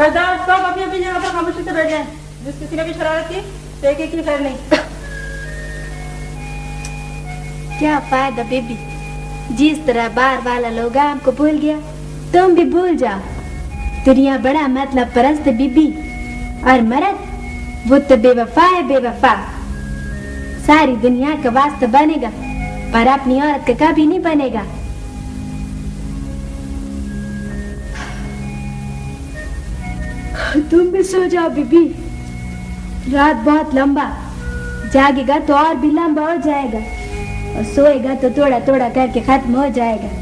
खबरदार, सब अपनी अपनी जगह पर खामोशी से बैठ जाएं। जिस किसी ने भी शरारत की तो एक एक की खैर नहीं। क्या फायदा बेबी, जिस तरह बार वाला लोग हमको भूल गया, तुम भी भूल जाओ। दुनिया बड़ा मतलब परस्त बीबी, और मर्द वो तो बेवफा है, बेवफा। सारी दुनिया का वास्ता बनेगा पर अपनी औरत का कभी नहीं बनेगा। तुम भी सो जाओ बीबी, रात बहुत लंबा, जागेगा तो और भी लंबा हो जाएगा, और सोएगा तो थोड़ा थोड़ा करके खत्म हो जाएगा।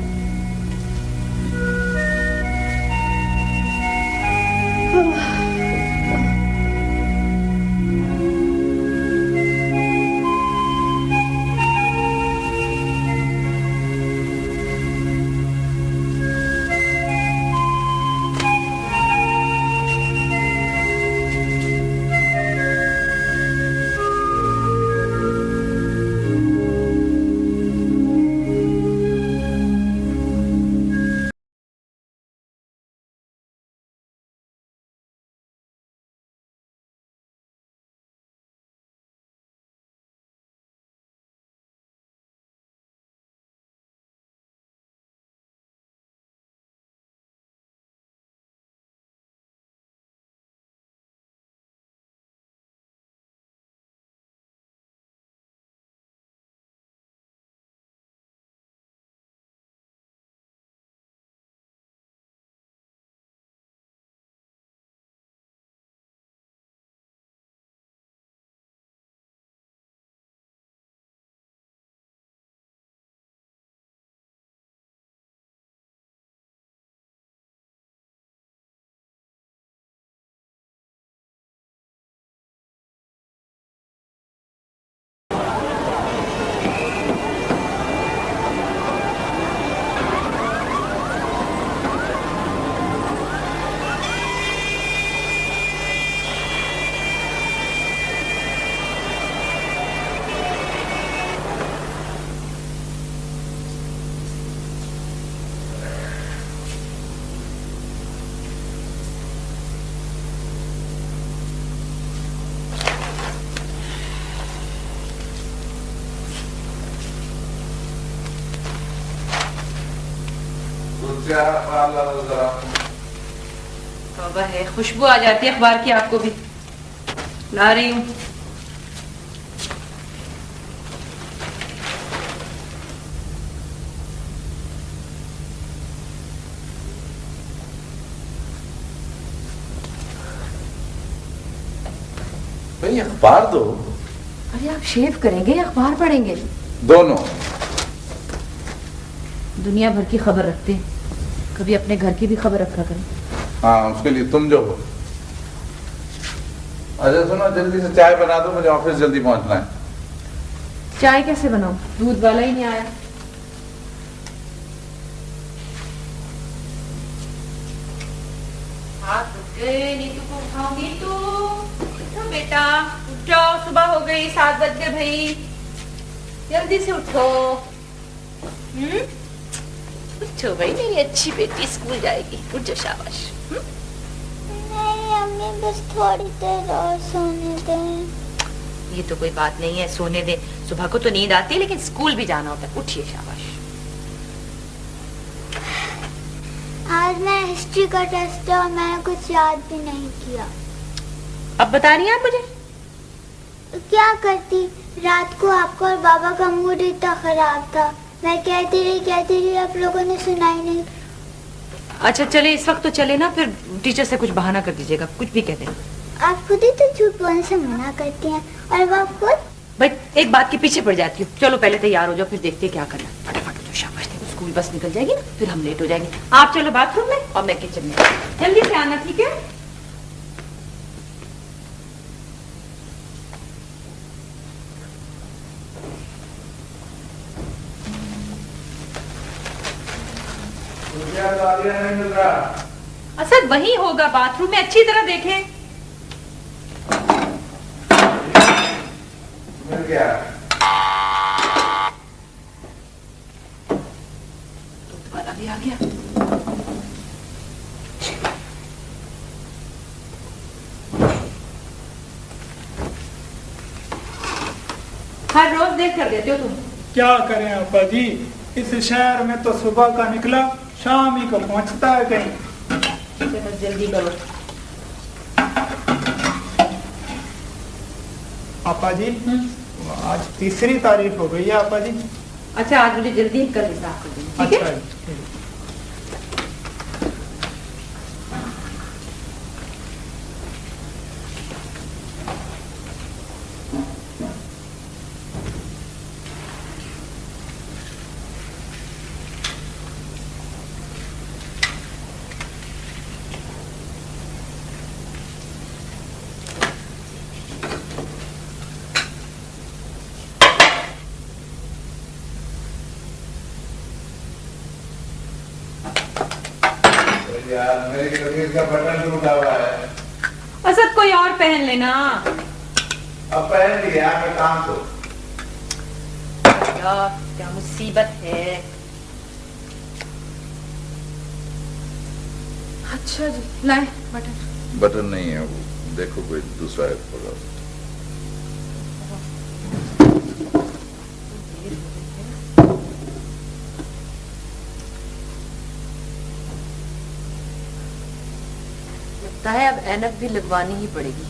तौबा है, खुशबू आ जाती है अखबार की। आपको भी ला रही हूँ। भाई अखबार दो। अरे आप शेव करेंगे या अखबार पढ़ेंगे? दोनों। दुनिया भर की खबर रखते हैं, कभी अपने घर की भी खबर रखा करें। हाँ, उसके लिए तुम जो हो। अच्छा सुनो, जल्दी से चाय बना दो, मुझे ऑफिस जल्दी पहुंचना है। चाय कैसे बनाऊं? दूध वाला ही नहीं आया। हाथ उठ गए, नीतू को उठाओ। नीतू उठो बेटा, उठ जाओ, सुबह हो गई, 7 बज गए भाई, जल्दी से उठो। उठो भाई, मेरी अच्छी बेटी स्कूल जाएगी, उठ जाओ, शाबाश। नहीं अम्मी, बस थोड़ी देर और सोने दें। ये तो कोई बात नहीं है, सोने दे। सुबह को तो नींद आती है, लेकिन स्कूल भी जाना होता है। उठिए, शाबाश। आज मैं हिस्ट्री का टेस्ट है और मैंने कुछ याद भी नहीं किया। अब बता रही हैं आप मुझे? क्या करती, रात को आपका और बाबा का मूड इतना खराब था। मैं कहती रही, आप लोगों ने सुना ही नहीं। अच्छा चले, इस वक्त तो चले ना, फिर टीचर से कुछ बहाना कर दीजिएगा, कुछ भी कह दें। आप खुद ही तो झूठ बोलने से मना करती हैं, और वो खुद। भाई एक बात के पीछे पड़ जाती हूँ। चलो पहले तैयार हो जाओ, फिर देखते हैं क्या करना। फटाफट तो शाबाश, देखो स्कूल बस निकल जाएगी ना, फिर हम लेट हो जाएंगे। आप चलो बाथरूम में और मैं किचन में। जल्दी से आना, ठीक है? नहीं मिल रहा। असद वही होगा, बाथरूम में, अच्छी तरह देखें। मिल गया। दूध वाला भी आ गया। देर कर देते हो तुम। क्या करें अब्बा जी, इस शहर में तो सुबह का निकला शाम ही को पहुंचता है कहीं। चलो जल्दी करो। अब्बा जी आज 3 तारीख हो गई है अब्बा जी। अच्छा आज मुझे जल्दी कल हिसाब कर देना, ठीक अच्छा है? जी। यार मेरी कमीज का बटन टूटा हुआ है। असद कोई और पहन लेना। अब पहन लिया मैं काम तो। यार क्या मुसीबत है। अच्छा जी लाए बटन। बटन नहीं है वो, देखो कोई दूसरा है होगा। लगता है अब ऐनक भी लगवानी ही पड़ेगी।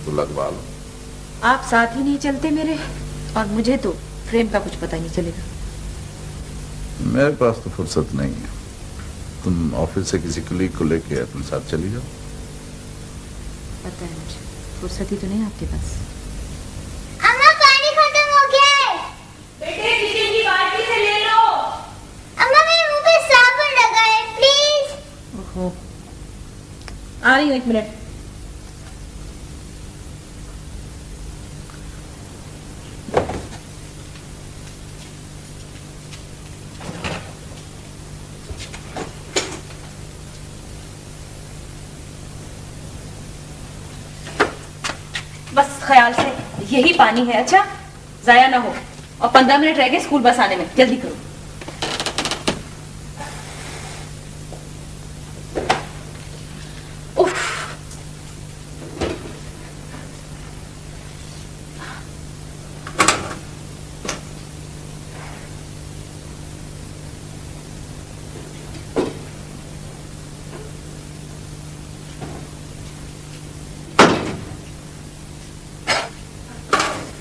तो लगवा लो। आप साथ ही नहीं चलते मेरे, और मुझे तो फ्रेम का कुछ पता नहीं चलेगा। मेरे पास तो फुर्सत नहीं है। तुम ऑफिस से किसी कलीग को लेके अपने साथ चली जाओ। पता है मुझे, फुर्सत ही तो नहीं आपके पास। अम्मा पानी खत्म हो गया है। बेटे किचन की बाल्टी से ले लो। अम्मा मेरे मुंह पे साबुन लगा है, प्लीज। ओहो आ रही हूँ, 1 मिनट। बस ख्याल से यही पानी है, अच्छा जाया ना हो। और 15 मिनट रह गए स्कूल बस आने में, जल्दी करो। उफ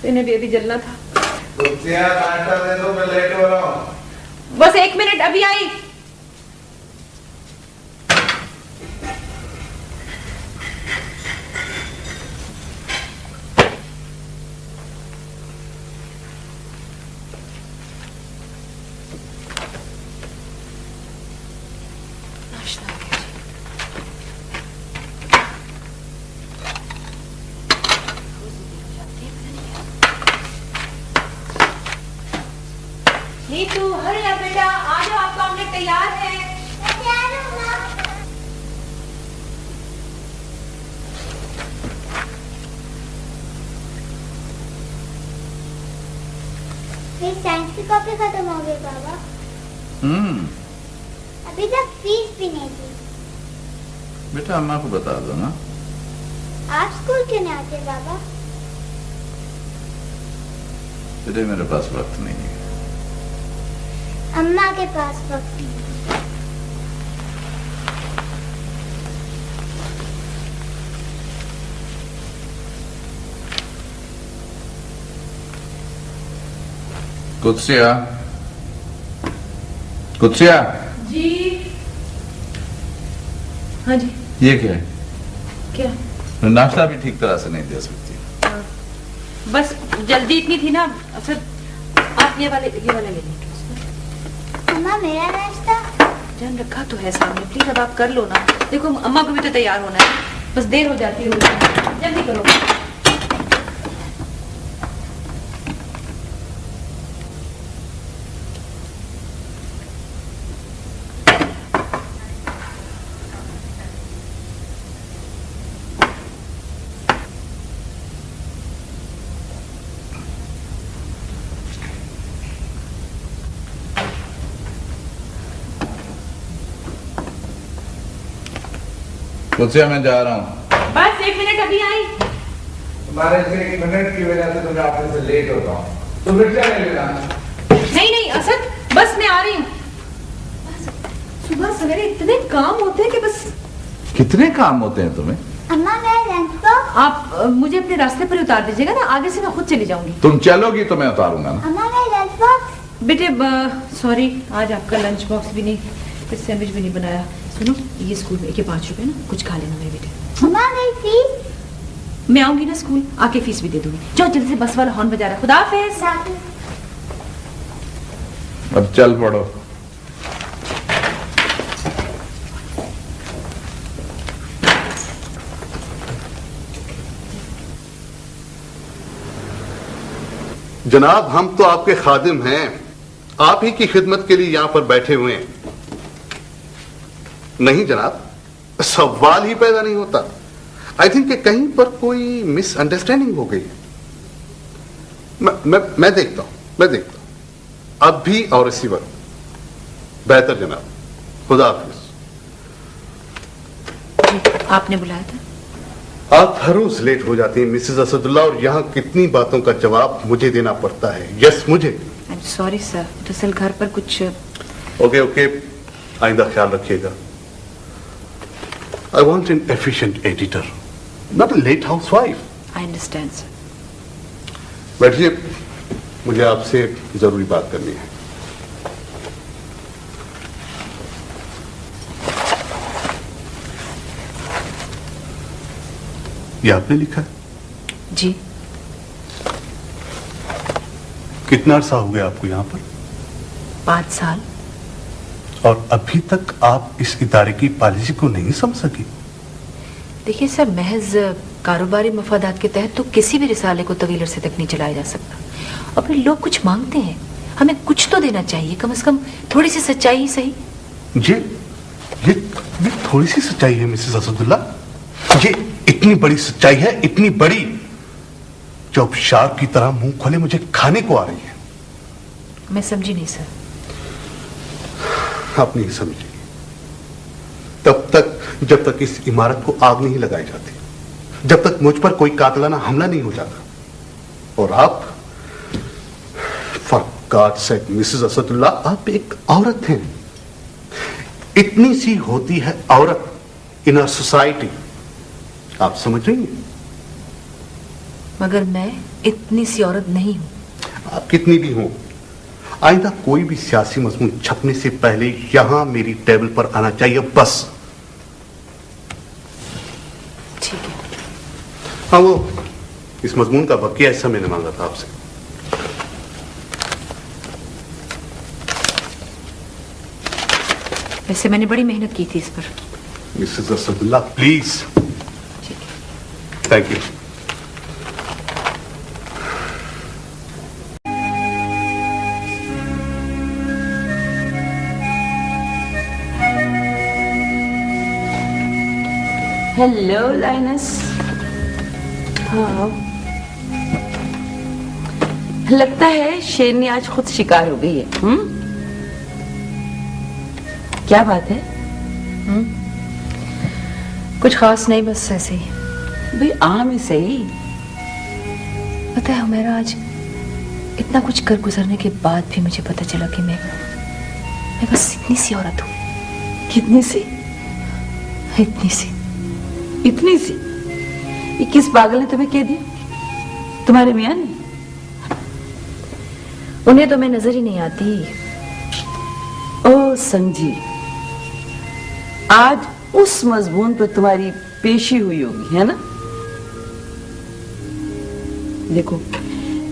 इन्हें भी अभी जलना था। नाश्ता दे दो, मैं लेट हो रहा हूँ। बस 1 मिनट, अभी आई। नाश्ता आ गया जी। नीतू हरे या बेटा, आ जाओ, आपका ऑमलेट तैयार है। मैं तैयार हूँ माँ। मेरी साइंस की कॉपी खत्म हो गई बाबा। अभी तक फीस भी नहीं दी। बेटा अम्मा को बता दो ना। आप स्कूल क्यों नहीं आते बाबा? बेटे मेरे पास वक्त नहीं है। अम्मा के पास वक्त नहीं। कुत्सिया, कुत्सिया। जी हाँ जी। ये क्या है? क्या? नाश्ता भी ठीक तरह से नहीं दे सकती। बस जल्दी इतनी थी ना। अच्छा आप ये वाले ले लीजिए। अम्मा मेरा नाश्ता। जान रखा तो है सामने, प्लीज अब आप कर लो ना। देखो अम्मा को भी तो तैयार होना है, बस देर हो जाती है, जल्दी करो। कुत्सिया मैं जा रहा हूँ। बस 1 मिनट, अभी आई। तुम्हारे से 1 मिनट की वजह से तो मैं ऑफिस से लेट होता हूँ। नहीं नहीं असद, बस मैं आ रही हूँ। सुबह सवेरे इतने काम होते हैं कि बस। कितने काम होते हैं तुम्हें? अम्मा मेरा लंच बॉक्स। आप मुझे अपने रास्ते पर उतार दीजिएगा ना, आगे से मैं खुद चली जाऊंगी। तुम चलोगी तो मैं उतारूंगा ना। अम्मा मेरा लंच बॉक्स। बेटे सॉरी, आज आपका लंच बॉक्स भी नहीं, फिर सैंडविच भी नहीं बनाया। सुनो, ये स्कूल में 5 रुपए ना, कुछ खा लेना मेरे बेटे। अम्मा मेरी फीस। मैं आऊंगी ना स्कूल, आके फीस भी दे दूंगी। जाओ जल्दी से, बस वाला हॉर्न बजा रहा है। खुदा हाफिज। अब चल पड़ो। जनाब, हम तो आपके खादिम हैं, आप ही की खिदमत के लिए यहां पर बैठे हुए हैं। नहीं जनाब, सवाल ही पैदा नहीं होता। आई थिंक कि कहीं पर कोई मिसअंडरस्टैंडिंग हो गई है। मैं देखता हूं अब भी और इसी वक्त। बेहतर जनाब, खुदा हाफिज। आपने बुलाया था? आप हर रोज लेट हो जाती हैं मिसेस असदुल्ला, और यहाँ कितनी बातों का जवाब मुझे देना पड़ता है। यस, मुझे। आई एम सॉरी सर, दरअसल घर पर कुछ। ओके, आइंदा ख्याल रखिएगा। I want an efficient editor, not a late housewife. I understand sir. बैठिए, मुझे आपसे जरूरी बात करनी है। ये आपने लिखा है? जी। कितना अरसा हो गया आपको यहां पर? 5 साल। और अभी तक आप इस इदारे की पॉलिसी को नहीं समझ सकी? देखिए सर, महज कारोबारी मफादात के तहत तो किसी भी रिसाले को तवील अरसे तक नहीं चलाया जा सकता। और फिर लोग कुछ मांगते हैं, हमें कुछ तो देना चाहिए, कम से कम थोड़ी सी सच्चाई ही सही। ये थोड़ी सी सच्चाई है मिसेस असदुल्ला। ये इतनी बड़ी सच्चाई है, इतनी बड़ी, जो अब शार्क की तरह मुंह खोले मुझे खाने को आ रही है। मैं समझी नहीं सर। आप नहीं समझी तब तक जब तक इस इमारत को आग नहीं लगाई जाती, जब तक मुझ पर कोई कातलाना हमला नहीं हो जाता। और आप, for God sake Mrs Asadullah, आप एक औरत हैं। इतनी सी होती है औरत इन आवर सोसाइटी, आप समझ रही हैं? मगर मैं इतनी सी औरत नहीं हूं। आप कितनी भी हों, आइंदा कोई भी सियासी मजमून छपने से पहले यहां मेरी टेबल पर आना चाहिए, बस। ठीक है। हाँ, वो इस मजमून का बकिया हिस्सा मैंने मांगा था आपसे। वैसे मैंने बड़ी मेहनत की थी इस पर। Mrs Asadullah, please. ठीक है। Thank you. Hello Linus. हाँ, लगता है शेरनी आज खुद शिकार हो गई है। क्या बात है? कुछ खास नहीं, बस ऐसे ही। भाई आम ही सही। पता है हुमैरा, आज इतना कुछ कर गुजरने के बाद भी मुझे पता चला कि मैं बस इतनी सी औरत हूँ। कितनी सी? इतनी सी। इतनी सी? ये किस पागल ने तुम्हें कह दिया? तुम्हारे मियां ने? उन्हें तो मैं नजर ही नहीं आती। ओ समझी, आज उस मजमून पर तुम्हारी पेशी हुई होगी, है ना? देखो,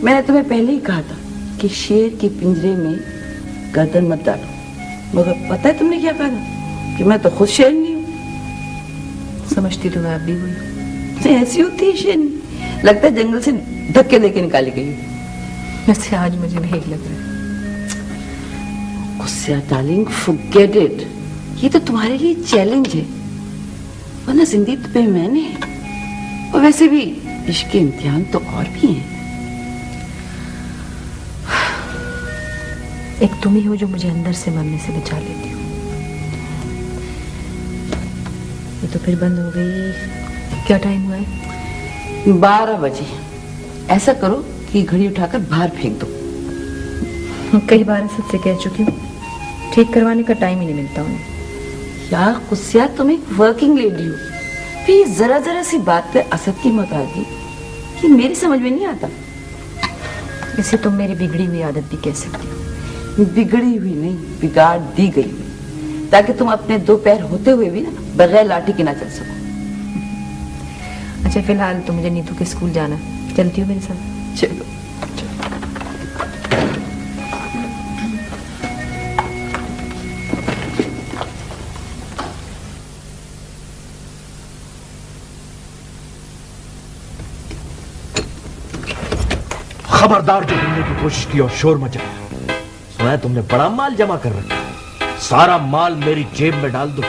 मैंने तुम्हें पहले ही कहा था कि शेर के पिंजरे में गर्दन मत डालो, मगर पता है तुमने क्या कहा था? कि मैं तो खुद शेर नहीं हूं। समझती तो मैं अब भी हुई। ऐसी होती है शेरनी, लगता है जंगल से धक्के देके निकाली गई। वैसे आज मुझे भेद लग रहा है। गुस्सा डार्लिंग, फॉरगेट इट। ये तो तुम्हारे लिए चैलेंज है, वरना जिंदगी तो बेईमानी है। और वैसे भी इश्क के इम्तिहान तो और भी हैं। एक तुम ही हो जो मुझे अंदर से मरने से बचा लेती हो। ये तो फिर बंद हो गई। क्या टाइम हुआ है? 12 बजे। ऐसा करो कि घड़ी उठाकर बाहर फेंक दो। कई बार असद से कह चुकी हूँ, ठीक करवाने का टाइम ही नहीं मिलता उन्हें। यार कुस्या, तुम एक वर्किंग लेडी हो, फिर जरा जरा सी बात पे असद की मतागी, ये मेरी समझ में नहीं आता। इसे तुम मेरी बिगड़ी हुई आदत भी कह सकती हो। बिगड़ी हुई नहीं, बिगाड़ दी गई हुई, ताकि तुम अपने दो पैर होते हुए भी ना बगैर लाठी के ना चल सको। अच्छा फिलहाल तो मुझे नीतू के स्कूल जाना, चलती हो मेरे साथ? चलो। खबरदार, जो ढूंढने की कोशिश की और शोर मचाया। सुना तुमने बड़ा माल जमा कर रखा, सारा माल मेरी जेब में डाल दो,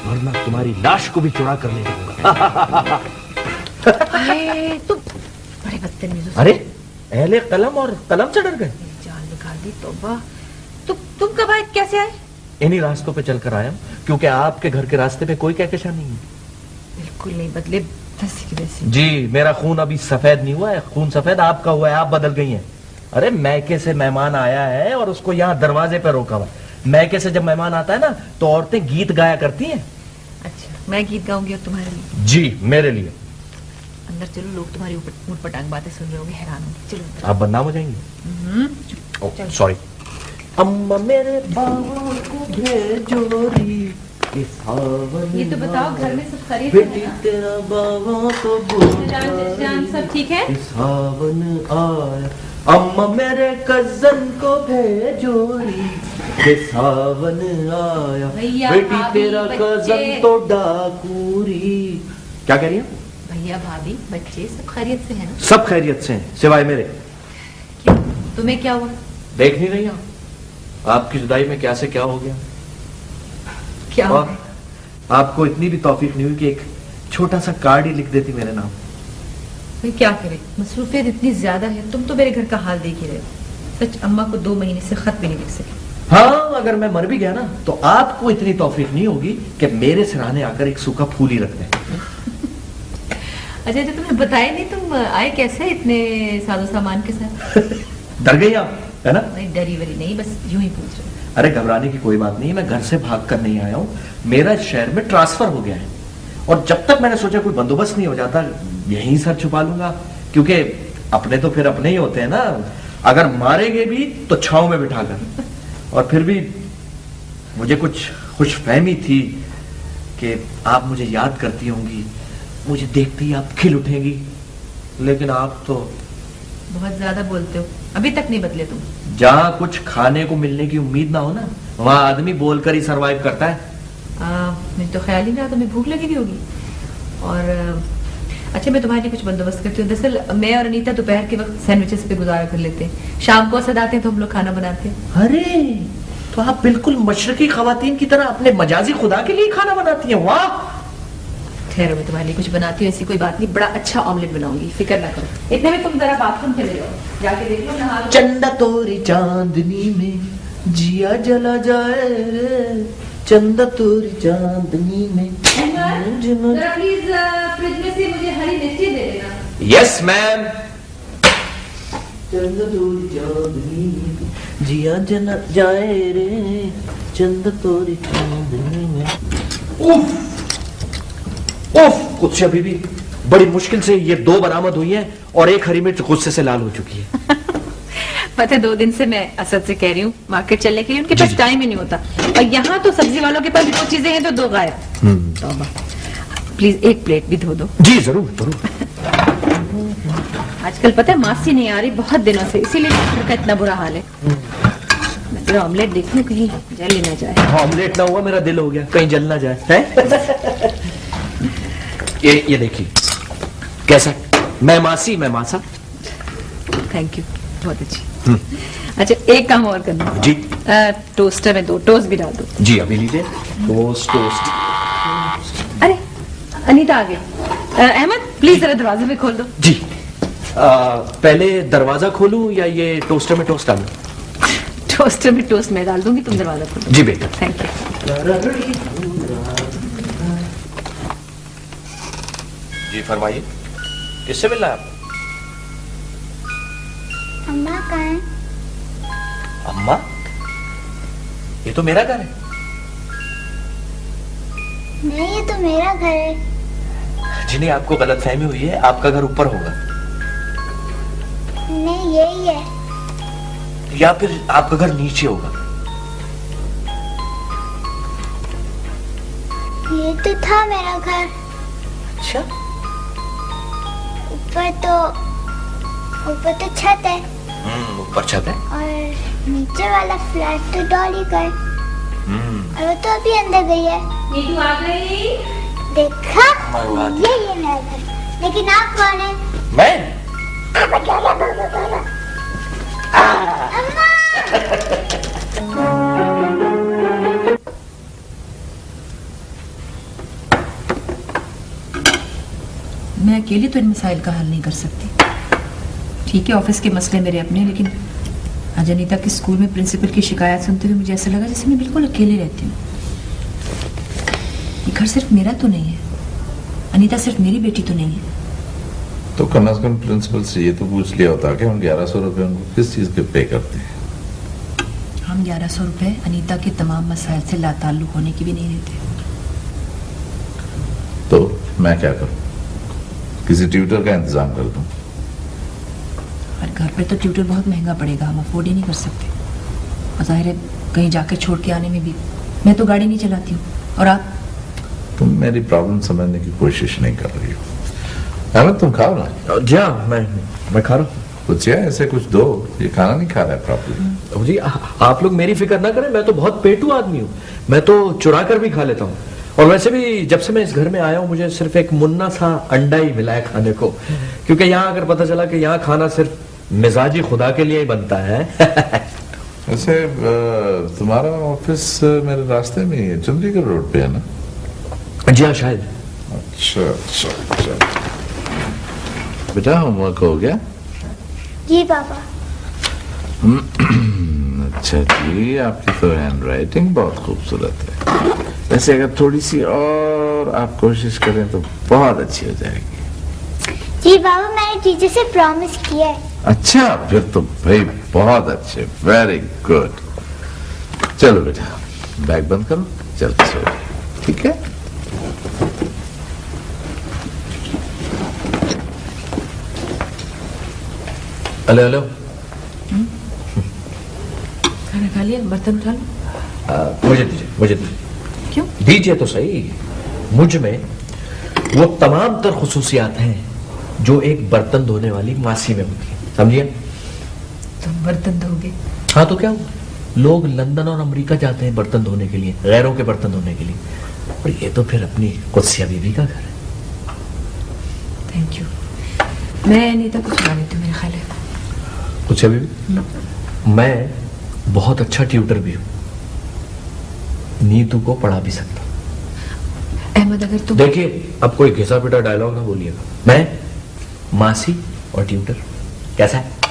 वरना तुम्हारी लाश को भी चुरा कर ले जाऊंगा। तुम बड़े बदतमीज हो। अरे अहले कलम और कलम से डर गए? जान निकाल दी, तौबा। तुम कब आए, कैसे आए? इन्हीं रास्तों पे चलकर आया हूं, क्योंकि आपके घर के रास्ते पे कोई कहकशां नहीं है। बिल्कुल नहीं बदले, वैसे की वैसे। जी, मेरा खून अभी सफेद नहीं हुआ है, खून सफेद आपका हुआ है, आप बदल गई हैं। अरे मैके से मेहमान आया है और उसको यहाँ दरवाजे पे रोका हुआ। मैके से जब मेहमान आता है ना, तो औरतें गीत गाया करती हैं। अच्छा, मैं गीत गाऊंगी और तुम्हारे लिए? जी, मेरे लिए। अंदर चलो, लोग तुम्हारी ऊट पटांग बातें सुन रहे होंगे, हैरान होंगे। चलो अंदर। आप बदनाम हो जाएंगी। सॉरी। अम्मा मेरे बाबा को भेजो री, ये तो बताओ, घर में सब खरीद बेटी तेरा बाबा तो जान सब ठीक है? सावन आया, अम्मा मेरे कजन को भेजो री, ये सावन आया, भैया, बेटी भाभी, तेरा बच्चे। कजन तो डाकूरी। क्या कह रही है? भैया भाभी बच्चे सब खैरियत से है ना? सब खैरियत से हैं, सिवाय मेरे। क्यों, तुम्हें क्या हुआ? देख नहीं रही आप? आपकी जुदाई में क्या से क्या हो गया। क्या और हुआ? आपको इतनी भी तौफीक नहीं हुई कि एक छोटा सा कार्ड ही लिख देती मेरे नाम। भाई क्या करे, मसरूफियत इतनी ज्यादा है। तुम तो मेरे घर का हाल देख ही रहे हो। सच, अम्मा को 2 महीने से खत भी नहीं लिख सके। हाँ, अगर मैं मर भी गया ना, तो आपको इतनी तौफीक नहीं होगी कि मेरे सिरहाने आकर एक सूखा फूल ही रख दें। अच्छा, तुमने बताया नहीं, तुम आए कैसे इतने साजो सामान के साथ? डर गई आप, है ना? नहीं, डरी वरी नहीं, बस यूं ही पूछ रहे। अरे घबराने की कोई बात नहीं, मैं घर से भाग कर नहीं आया हूँ, मेरा शहर में ट्रांसफर हो गया है। और जब तक मैंने सोचा कोई बंदोबस्त नहीं हो जाता, यहीं सर छुपा लूंगा, क्योंकि अपने तो फिर अपने ही होते हैं ना। अगर मारेंगे भी तो छांव में बिठाकर। और फिर भी मुझे कुछ खुशफहमी थी कि आप मुझे याद करती होंगी, मुझे देखते ही आप खिल उठेंगी, लेकिन आप तो बहुत ज्यादा बोलते हो, अभी तक नहीं बदले तुम। जहाँ कुछ खाने को मिलने की उम्मीद ना हो ना, वहां आदमी बोलकर ही सरवाइव करता है। मुझे तो ख्याल ही नहीं रहा, तुम्हें भूख लगी भी होगी। और अच्छा, मैं तुम्हारे लिए कुछ बंदोबस्त करती हूँ। दरअसल मैं और अनीता दोपहर के वक्त सैंडविचेस पे गुजारा कर लेते हैं, शाम को असद आते हैं तो हम लोग खाना बनाते हैं। अरे, तो आप बिल्कुल मशरकी खवातीन की तरह अपने मजाजी खुदा के लिए खाना बनाती हैं। वाह! ठहरो, मैं तुम्हारे लिए कुछ बनाती हूँ, ऐसी कोई बात नहीं। बड़ा अच्छा ऑमलेट बनाऊंगी, फिक्र ना करो। इतने में तुम जरा बाथरूम चले जाओ, जाके देख लो, नहा लो। चंदा तोरी चांदनी में जिया जला जाए रे, चंदा तोरी चांदनी में। जरा प्लीज फ्रिज में से मुझे हरी मिर्ची दे देना। Yes ma'am. चंदा तोरी चांदनी में जिया जला जाए रे, चंदा तोरी चांदनी में। उफ कुछ अभी भी बड़ी मुश्किल से ये 2 बरामद हुई हैं और एक हरी मिर्च गुस्से से लाल हो चुकी है। पता है, 2 दिन से मैं असद से कह रही हूँ मार्केट चलने के लिए, उनके पास टाइम ही नहीं होता। और यहाँ तो सब्जी वालों के पास 2 चीजें हैं तो 2 गायब। तौबा। प्लीज एक प्लेट भी धो दो। जी जरूर जरूर। आजकल पता है मासी नहीं आ रही बहुत दिनों से, इसीलिए डॉक्टर का इतना बुरा हाल है। मैं जरा ऑमलेट देख लूं, कहीं जल ना जाए। ऑमलेट ना हुआ, मेरा दिल हो गया, कहीं जल ना जाए है? ये देखिए कैसा, मैं मासी मैं मासा। थैंक यू, बहुत अच्छी। अच्छा, एक काम और करना जी। टोस्टर में 2 टोस्ट भी डाल दो। जी अभी लीजिए। टोस्ट। अरे अनीता आ गई। अहमद प्लीज जरा दरवाजे में खोल दो। जी। पहले दरवाजा खोलूं या ये टोस्टर में टोस्ट डालूं? टोस्टर में टोस्ट मैं डाल दूंगी, तुम दरवाजा खोलो। जी बेटा। Thank you. जी फरमाइए, किससे मिलना है आपको? अम्मा कहाँ है? अम्मा, ये तो मेरा घर है। नहीं, ये तो मेरा घर है। जिन्हें आपको गलतफहमी हुई है, आपका घर ऊपर होगा। नहीं, यही है। या फिर आपका घर नीचे होगा। ये तो था मेरा घर। अच्छा, ऊपर तो छत है। ऊपर छत है। और नीचे वाला फ्लैट तो डॉली का है। और वो तो अभी अंदर गई है। नीतू आ गई। देखा, मरवा दी। ये मेरा घर। लेकिन आप कौन है? मैं मैं अकेली तो इन मसाइल का हल नहीं कर सकती। ठीक है, ऑफिस के मसले मेरे अपने, लेकिन आज अनीता के स्कूल में प्रिंसिपल की शिकायत सुनते हुए मुझे ऐसा लगा जैसे मैं बिल्कुल अकेली रहती हूँ। ये घर सिर्फ मेरा तो नहीं है, अनीता सिर्फ मेरी बेटी तो नहीं है। तो कम से कम प्रिंसिपल से ये तो पूछ लिया होता कि हम 1100 रुपए उनको किस चीज के पे करते हैं। हम 1100 रुपए अनीता के तमाम मसाइल से लाताल्लुक होने की भी नहीं देते। तो मैं क्या करूं? किसी ट्यूटर का इंतजाम कर दूं? और घर पे तो ट्यूटर बहुत महंगा पड़ेगा, हम अफोर्ड ही नहीं कर सकते। और जाहिर है कहीं जाके छोड़ के आने में भी, मैं तो गाड़ी नहीं चलाती हूँ। और आप? तुम मेरी प्रॉब्लम समझने की कोशिश नहीं कर रही हो। अहमद, तुम खाओ ना। जी हाँ, मैं खा रहा हूँ। कुछ है ऐसे कुछ दो, ये खाना नहीं खा रहा है प्रॉपर्ली। जी आप लोग मेरी फिक्र ना करें, मैं तो बहुत पेटू आदमी हूँ, मैं तो चुरा कर भी खा लेता हूँ। और वैसे भी जब से मैं इस घर में आया हूँ, मुझे सिर्फ एक मुन्ना सा अंडा ही मिला है खाने को, क्योंकि यहाँ अगर पता चला कि यहाँ खाना सिर्फ मिजाजी खुदा के लिए ही बनता है। वैसे तुम्हारा ऑफिस मेरे रास्ते में ही है, चंडीगढ़ रोड पे है ना? जी हाँ, शायद। अच्छा अच्छा अच्छा। बेटा, होमवर्क हो गया? जी पापा। अच्छा जी, आपकी तो हैंड राइटिंग बहुत खूबसूरत है। वैसे अगर थोड़ी सी और आप कोशिश करें तो बहुत अच्छी हो जाएगी। जी पापा, मैंने टीचर से प्रॉमिस किया है। अच्छा, फिर तो भाई बहुत अच्छे, वेरी गुड। चलो बेटा, बैग बंद करो, चल के सो जाओ, ठीक है? Hello hello. खाना खा लिया? बर्तन उठा लो। मुझे दीजिए। क्यों? दीजिए तो सही। मुझ में वो तमाम तर खुसूसियात हैं जो एक बर्तन धोने वाली मासी में होती है, समझिए? तुम बर्तन धोगे? हाँ तो क्या हुआ? लोग लंदन और अमेरिका जाते हैं बर्तन धोने के लिए, गैरों के बर्तन धोने के लिए, और ये तो फिर अपनी कुत्सिया बीबी का घर है। Thank you. मैं अनीता को सुना देती हूँ, मेरा ख्याल है। कुत्सिया बीबी? मैं बहुत अच्छा ट्यूटर भी हूँ, नीतू को पढ़ा भी सकता हूँ। अहमद, अगर तुम देखिए, अब कोई घिसा पिटा डायलॉग ना बोलिएगा। मैं, मासी और ट्यूटर, कैसा है?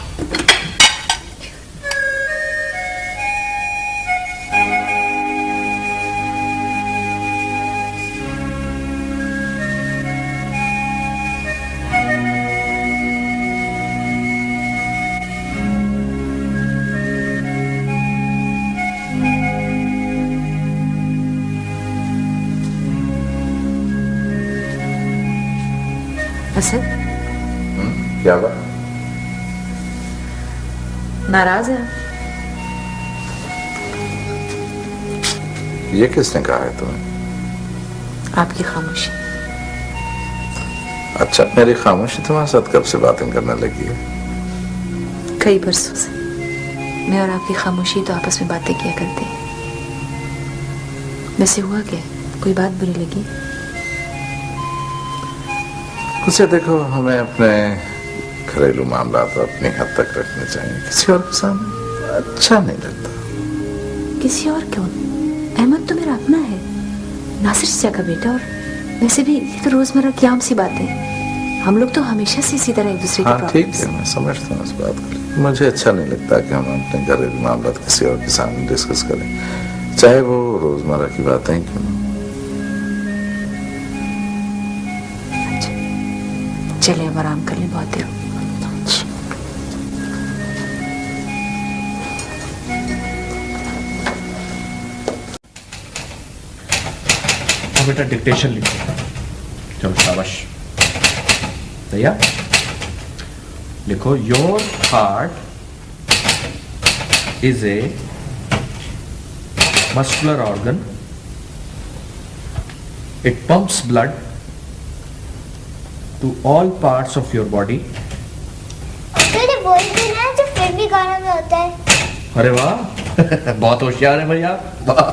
असद, क्या बात? नाराज है? ये किसने कहा है तुम्हें? आपकी खामोशी। अच्छा, मेरी खामोशी तुम्हारे साथ कब से बातें करने लगी है? कई बरसों से मैं और आपकी खामोशी तो आपस में बातें किया करते हैं। वैसे हुआ क्या? कोई बात बुरी लगी? उसे देखो, हमें अपने घरेलू मामला तो अपनी हद तक रखने चाहिए, किसी और के सामने अच्छा नहीं लगता। किसी और क्यों? अहमद तो मेरा अपना है, नासिर चाचा का बेटा। और वैसे भी ये तो रोजमर्रा की आम सी बात है। हम लोग तो हमेशा से इसी तरह एक दूसरे हाँ के ठीक है, मैं समझता हूँ इस बात को। मुझे अच्छा नहीं लगता कि हम अपने घरेलू मामला किसी और के सामने डिस्कस करें, चाहे वो रोजमर्रा की बातें ही क्यों। चलिए अब आराम कर लें, बहुत देर हो लिखो बेटा, डिक्टेशन लिखो। चलो शाबाश, तैयार? लिखो, your heart is a muscular organ, it pumps blood to all parts of your body. तेरे वही दिन है जो फिल्मी गानों में होता है। अरे वाह, बहुत होशियार है भैया, वाह।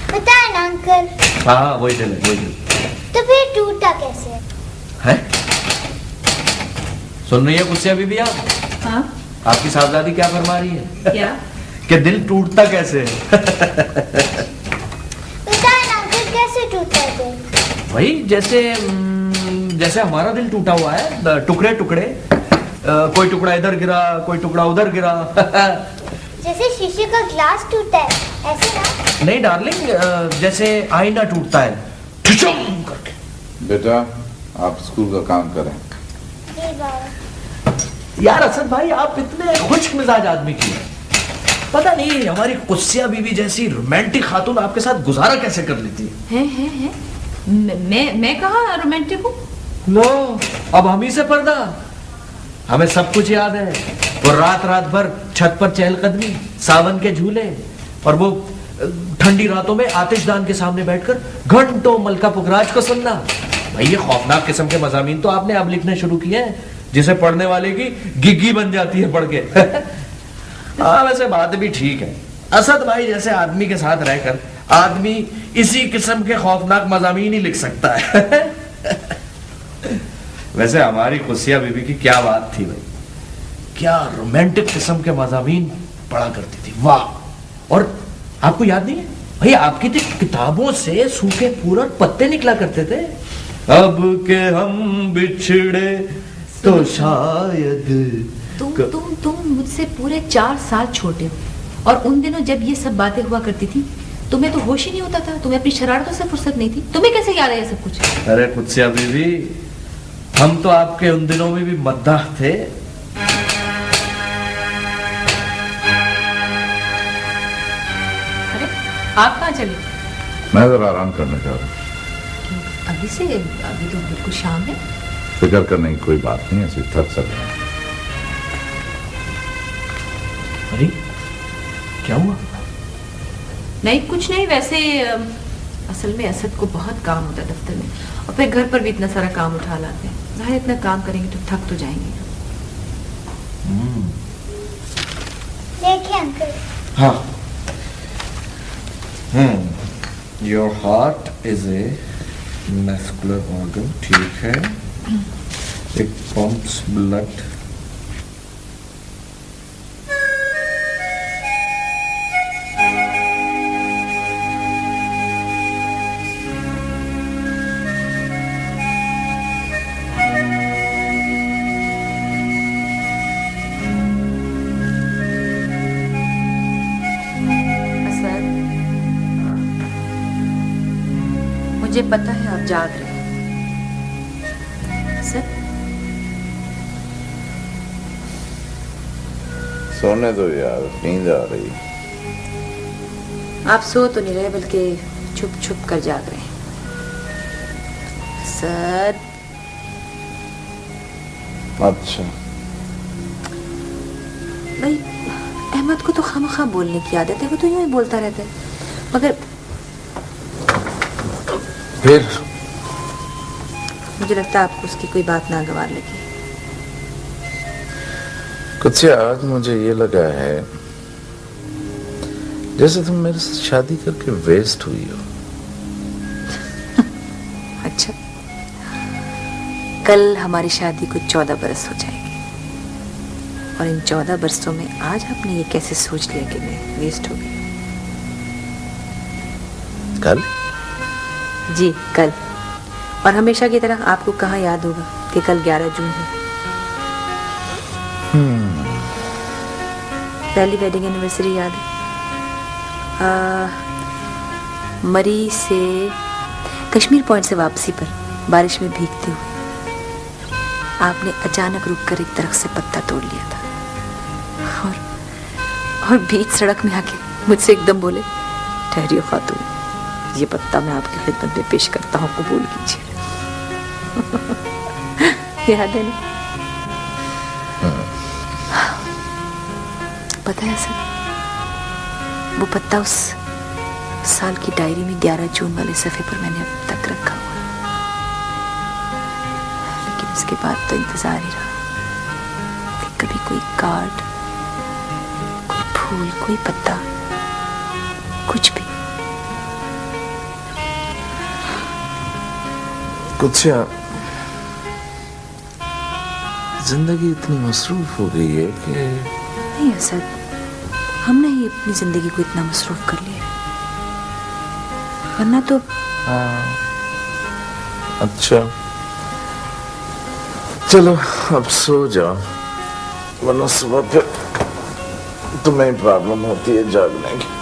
पता है ना अंकल? हाँ वही दिल है, वही दिल। तो फिर टूटा कैसे है? सुन रही है कुत्सिया बीबी आप? हाँ आपकी साहबजादी क्या फरमा रही है? क्या? कि दिल टूटता कैसे है? पता है ना अंकल कैसे टूटा है दिल? भाई जैसे हमारा दिल टूटा हुआ है, टुकड़े टुकड़े, कोई टुकड़ा इधर गिरा, कोई टुकड़ा उधर गिरा। जैसे शीशे का ग्लास टूटा है ऐसे ना? नहीं डार्लिंग, जैसे आईना टूटता है ठुचुम करके। बेटा आप स्कूल का काम करें। जी बाबा। यार असद भाई, आप इतने खुश मिजाज आदमी क्यों हैं? पता नहीं हमारी कुत्सिया बीबी जैसी रोमांटिक खातून आपके साथ गुजारा कैसे कर लेती है? मैं कहाँ रोमांटिक हूँ? लो, अब हम ही से पर्दा। हमें सब कुछ याद है, वो रात भर छत पर चहलकदमी, सावन के झूले, और वो ठंडी रातों में आतिशदान के सामने बैठकर घंटों मलका पुखराज को सुनना। भाई ये खौफनाक किस्म के मज़ामीन तो आपने अब लिखने शुरू किए हैं, जिसे पढ़ने वाले की गिग्गी बन जाती है पढ़ के। हाँ वैसे बात भी ठीक है, असद भाई जैसे आदमी के साथ रहकर आदमी इसी किस्म के खौफनाक मज़ामीन ही लिख सकता है। वैसे हमारी कुत्सिया बीबी की क्या बात थी भाई, क्या रोमांटिक किस्म के मज़ामीन पढ़ा करती थी, वाह। और आपको याद नहीं है भाई, आपकी थी किताबों से सूखे फूल और पत्ते निकला करते थे। अब के हम बिछड़े तो शायद तुम मुझसे पूरे 4 साल छोटे हो, और उन दिनों जब ये सब बातें हुआ करती थी तुम्हें तो होश ही नहीं होता था, तुम्हें अपनी शरारतों से फुर्सत नहीं थी, तुम्हें कैसे याद है ये सब कुछ? अरे कुत्सिया बीबी, हम तो आपके उन दिनों में भी मद्दाह थे। अरे आप कहाँ चले? मैं जरा आराम करने जा रहा हूँ। अभी तो बिल्कुल शाम है। फिक्र करने की कोई बात नहीं है, सिर्फ थक चल रहा है। अरे क्या हुआ? नहीं कुछ नहीं, वैसे असल में असद को बहुत काम होता है दफ्तर में, और फिर घर पर भी इतना सारा काम उठा लाते हैं। जाहिर इतना काम करेंगे तो थक तो जाएंगे। देखिए अंकल। हाँ। Your heart is a muscular organ, ठीक है, इट पंप्स ब्लड मुझे पता है आप जाग रहे हैं सर। सोने दो यार, नींद आ रही। आप सो तो नहीं रहे बल्कि छुप छुप कर जाग रहे हैं सर। अच्छा भाई अहमद को तो खामखा बोलने की आदत है, वो तो यूं ही बोलता रहता है, मगर फिर मुझे लगता है आपको उसकी कोई बात नागवार लगी। कुछ आज मुझे ये लगा है जैसे तुम मेरे से शादी करके वेस्ट हुई हो। अच्छा, कल हमारी शादी को 14 बरस हो जाएंगे, और इन 14 बरसों में आज आपने ये कैसे सोच लिया कि मैं वेस्ट हो गई? कल? जी कल, और हमेशा की तरह आपको कहाँ याद होगा कि कल 11 जून है। पहली वेडिंग एनिवर्सरी याद है? मरी से कश्मीर पॉइंट से वापसी पर बारिश में भीगते हुए आपने अचानक रुककर एक दरख्त से पत्ता तोड़ लिया था, और बीच सड़क में आके मुझसे एकदम बोले, ठहरियो खातून, ये पत्ता मैं आपकी खिदमत में पेश करता हूँ, कबूल कीजिए। याद है ना? पता है सर, वो पत्ता उस साल की डायरी में 11 जून वाले सफ़े पर मैंने अब तक रखा हुआ है। लेकिन इसके बाद तो इंतजार ही रहा कि कभी कोई कार्ड, कोई फूल, कोई पत्ता, कुछ भी। कुछ जिंदगी इतनी मसरूफ हो गई है कि नहीं असद, हमने ही अपनी जिंदगी को इतना मसरूफ कर लिया है, वरना तो। अच्छा चलो अब सो जाओ, वरना सुबह फिर तुम्हें प्रॉब्लम होती है जागने की।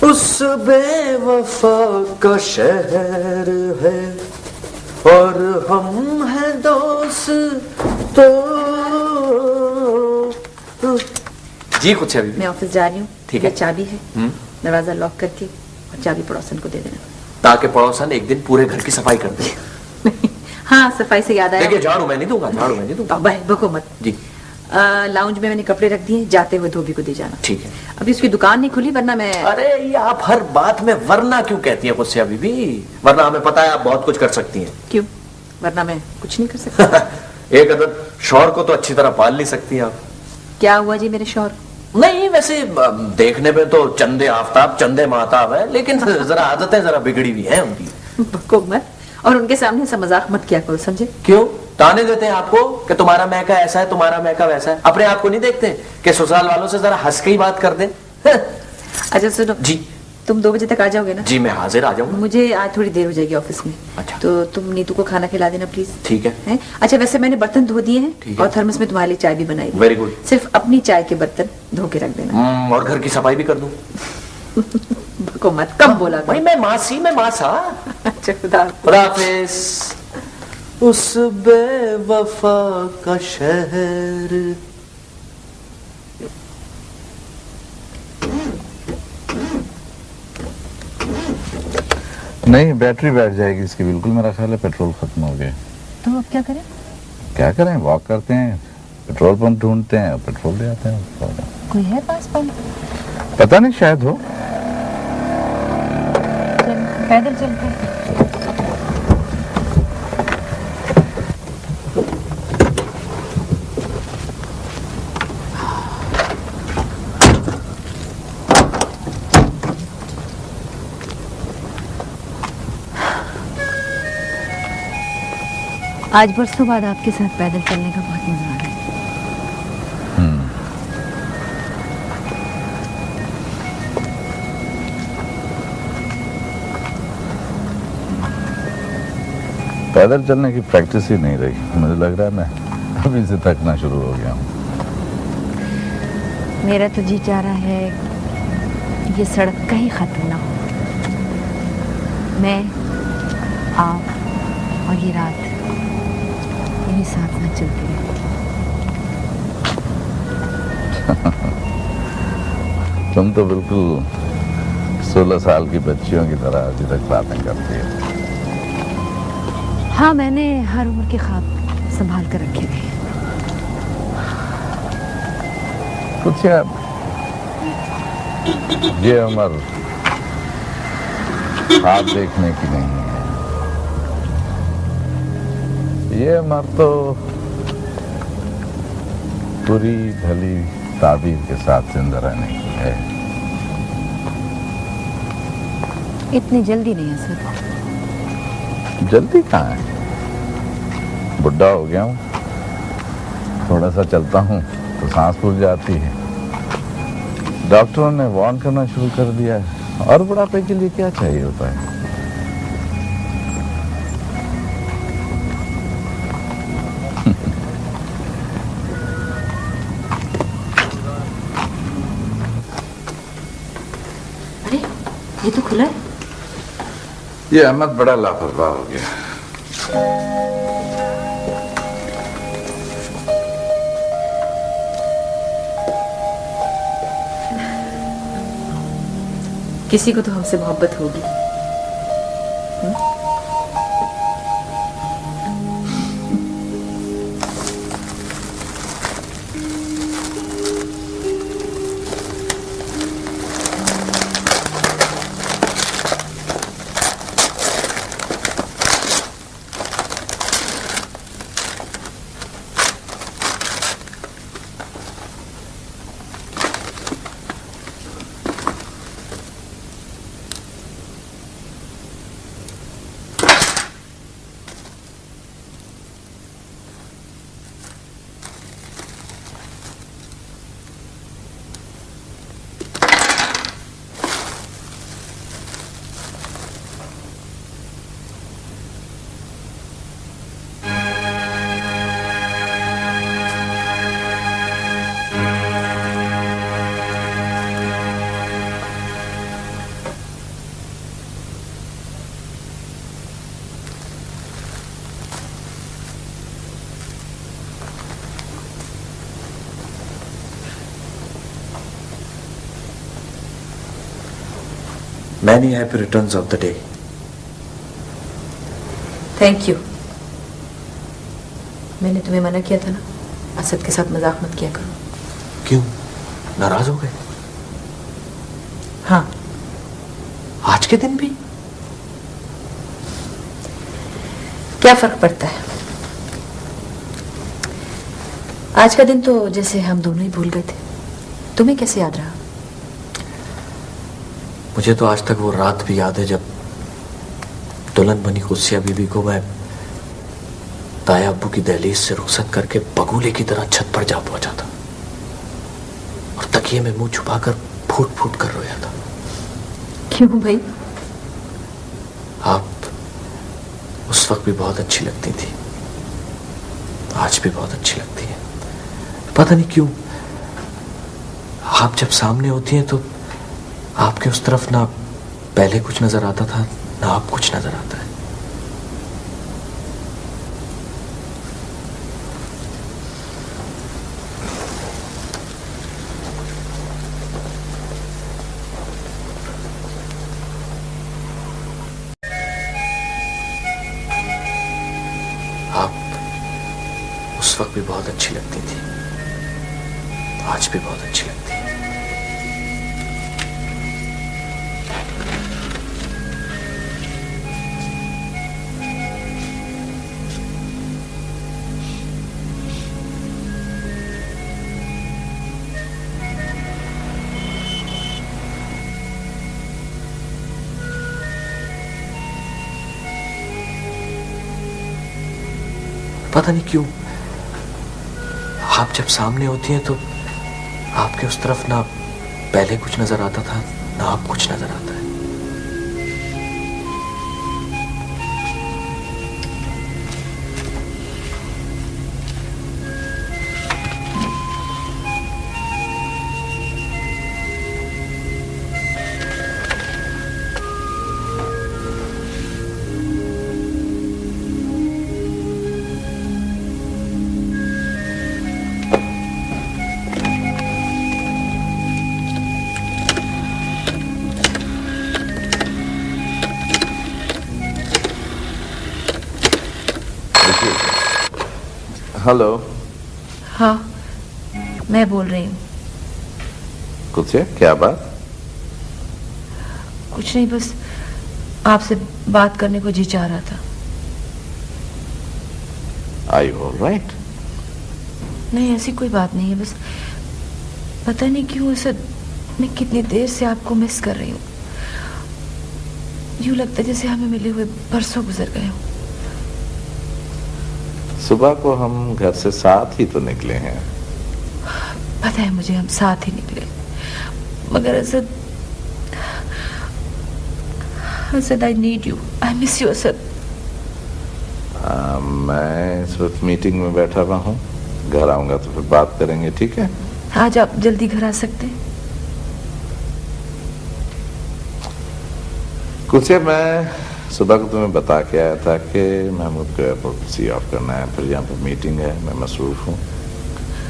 उस बेवफा का शहर है और हम हैं दोस्त तो। जी कुछ अभी मैं ऑफिस जा रही हूँ, ठीक है। चाबी है, दरवाजा लॉक करके और चाबी पड़ोसन को दे देना, ताकि पड़ोसन एक दिन पूरे घर की सफाई कर दे। हाँ सफाई से याद आया, देखिए झाड़ू मैं नहीं दूंगा, झाड़ू मैं नहीं दूंगा। बको मत जी। लाउंज में मैंने कपड़े रख दिए, जाते हुए धोबी को दे जाना। ठीक है। अभी उसकी दुकान नहीं खुली, वरना मैं। अरे ये आप हर बात में वरना क्यों कहती है गुस्से अभी भी? वरना हमें पता है आप बहुत कुछ कर सकती हैं। क्यों? वरना मैं कुछ नहीं कर सकती। एक अदद शौहर को तो अच्छी तरह पाल नहीं सकती आप। क्या हुआ जी मेरे शौहर? नहीं वैसे देखने में तो चंदे आफताब चंदे महताब है, लेकिन जरा आदतें जरा बिगड़ी हुई हैं उनकी। बको मत, और उनके सामने ऐसा मजाक मत किया करो, समझे? क्यों? ताने देते हैं आपको कि तुम्हारा मैका ऐसा है, तुम्हारा मैका वैसा है। अपने आप को नहीं देखते कि ससुराल वालों से जरा हंस के ही बात कर दें। अच्छा सुनो जी। तुम 2 बजे तक आ जाओगे ना? जी मैं हाजिर आ जाऊंगा। मुझे आज थोड़ी देर हो जाएगी ऑफिस में। अच्छा। तो तुम नीतू को खाना खिला देना प्लीज। ठीक है। अच्छा वैसे मैंने बर्तन धो दिए हैं, ठीक है। और थर्मस में तुम्हारे लिए चाय भी बनाई है। Very good. सिर्फ अपनी चाय के बर्तन धो के रख देना। और घर की सफाई भी कर दूं। भको मत, कब बोला भाई मैं मासी मैं मासा। अच्छा खुदा हाफिज। उस बेवफा का शहर। नहीं बैटरी बैठ जाएगी इसकी बिल्कुल, मेरा ख्याल है पेट्रोल खत्म हो गया। तो अब क्या करें? क्या करें, वॉक करते हैं, पेट्रोल पंप ढूंढते हैं, पेट्रोल ले आते हैं। कोई है पास पंप? पता नहीं, शायद हो। पैदल चलते हैं। आज बरसों बाद आपके साथ पैदल चलने का बहुत मजा आ रहा है। पैदल चलने की प्रैक्टिस ही नहीं रही, मुझे लग रहा है मैं अभी से थकना शुरू हो गया हूँ। मेरा तो जी चाह रहा है ये सड़क कहीं खत्म ना हो, मैं आप और ये रात यही साथ में चलती रहे। तुम तो बिल्कुल 16 साल की बच्चियों की तरह अभी तक बातें करती है। हाँ मैंने हर उम्र के ख्वाब संभाल कर रखे थे। कुछ ये उम्र ख्वाब देखने की नहीं है, ये उम्र तो पूरी भली ताबीर के साथ जिंदा रहने की है। इतनी जल्दी नहीं है सर। जल्दी कहाँ है, बुढ़ा हो गया हूँ, थोड़ा सा चलता हूँ तो सांस फूल जाती है। डॉक्टरों ने वार्न करना शुरू कर दिया है, और बुढ़ापे के लिए क्या चाहिए होता है। अरे ये तो खुला है। ये अहमद बड़ा लापरवाह हो गया। किसी को तो हमसे मोहब्बत होगी। Many happy returns of the day. Thank you. मैंने तुम्हें मना किया था ना, असद के साथ मजाक मत किया करो। क्यों, नाराज हो गए? हाँ। आज के दिन भी? क्या फर्क पड़ता है? आज का दिन तो जैसे हम दोनों ही भूल गए थे। तुम्हें कैसे याद रहा? मुझे तो आज तक वो रात भी याद है जब दुल्हन बनी कुसिया बीबी को मैं ताया अब्बू की दहलीज से रुखसत करके बगुले की तरह छत पर जा पहुंचा था और तकिए में मुंह छुपाकर फूट फूट कर रोया था। क्यों भाई? आप उस वक्त भी बहुत अच्छी लगती थी, आज भी बहुत अच्छी लगती है। पता नहीं क्यों आप जब सामने होती हैं तो आपके उस तरफ ना पहले कुछ नजर आता था ना आप कुछ नजर आता है। आप उस वक्त भी बहुत अच्छी लगती थी, आज भी बहुत अच्छी लगती है। पता नहीं क्यों आप जब सामने होती हैं तो आपके उस तरफ ना पहले कुछ नजर आता था ना आप कुछ नजर आता है। हेलो। हाँ, मैं बोल रही हूँ। कुछ है? क्या बात? कुछ नहीं, बस आपसे बात करने को जी चाह रहा था। Are you all right? नहीं, ऐसी कोई बात नहीं है, बस पता नहीं क्यों ऐसा मैं कितनी देर से आपको मिस कर रही हूँ। यूं लगता है जैसे हमें मिले हुए बरसों गुजर गए हो। सुबह को हम घर से साथ ही तो निकले हैं। पता है मुझे, हम साथ ही निकले, मगर Asad I need you, I miss you Asad. मैं इस वक्त मीटिंग में बैठा हुआ हूँ, घर आऊंगा तो फिर बात करेंगे, ठीक है? आज आप जल्दी घर आ सकते हैं? कुछ है, मैं सुबह को तुम्हें बता के आया था कि महमूद को एयरपोर्ट सी ऑफ करना है, फिर यहाँ पर मीटिंग है, मैं मसरूफ हूँ,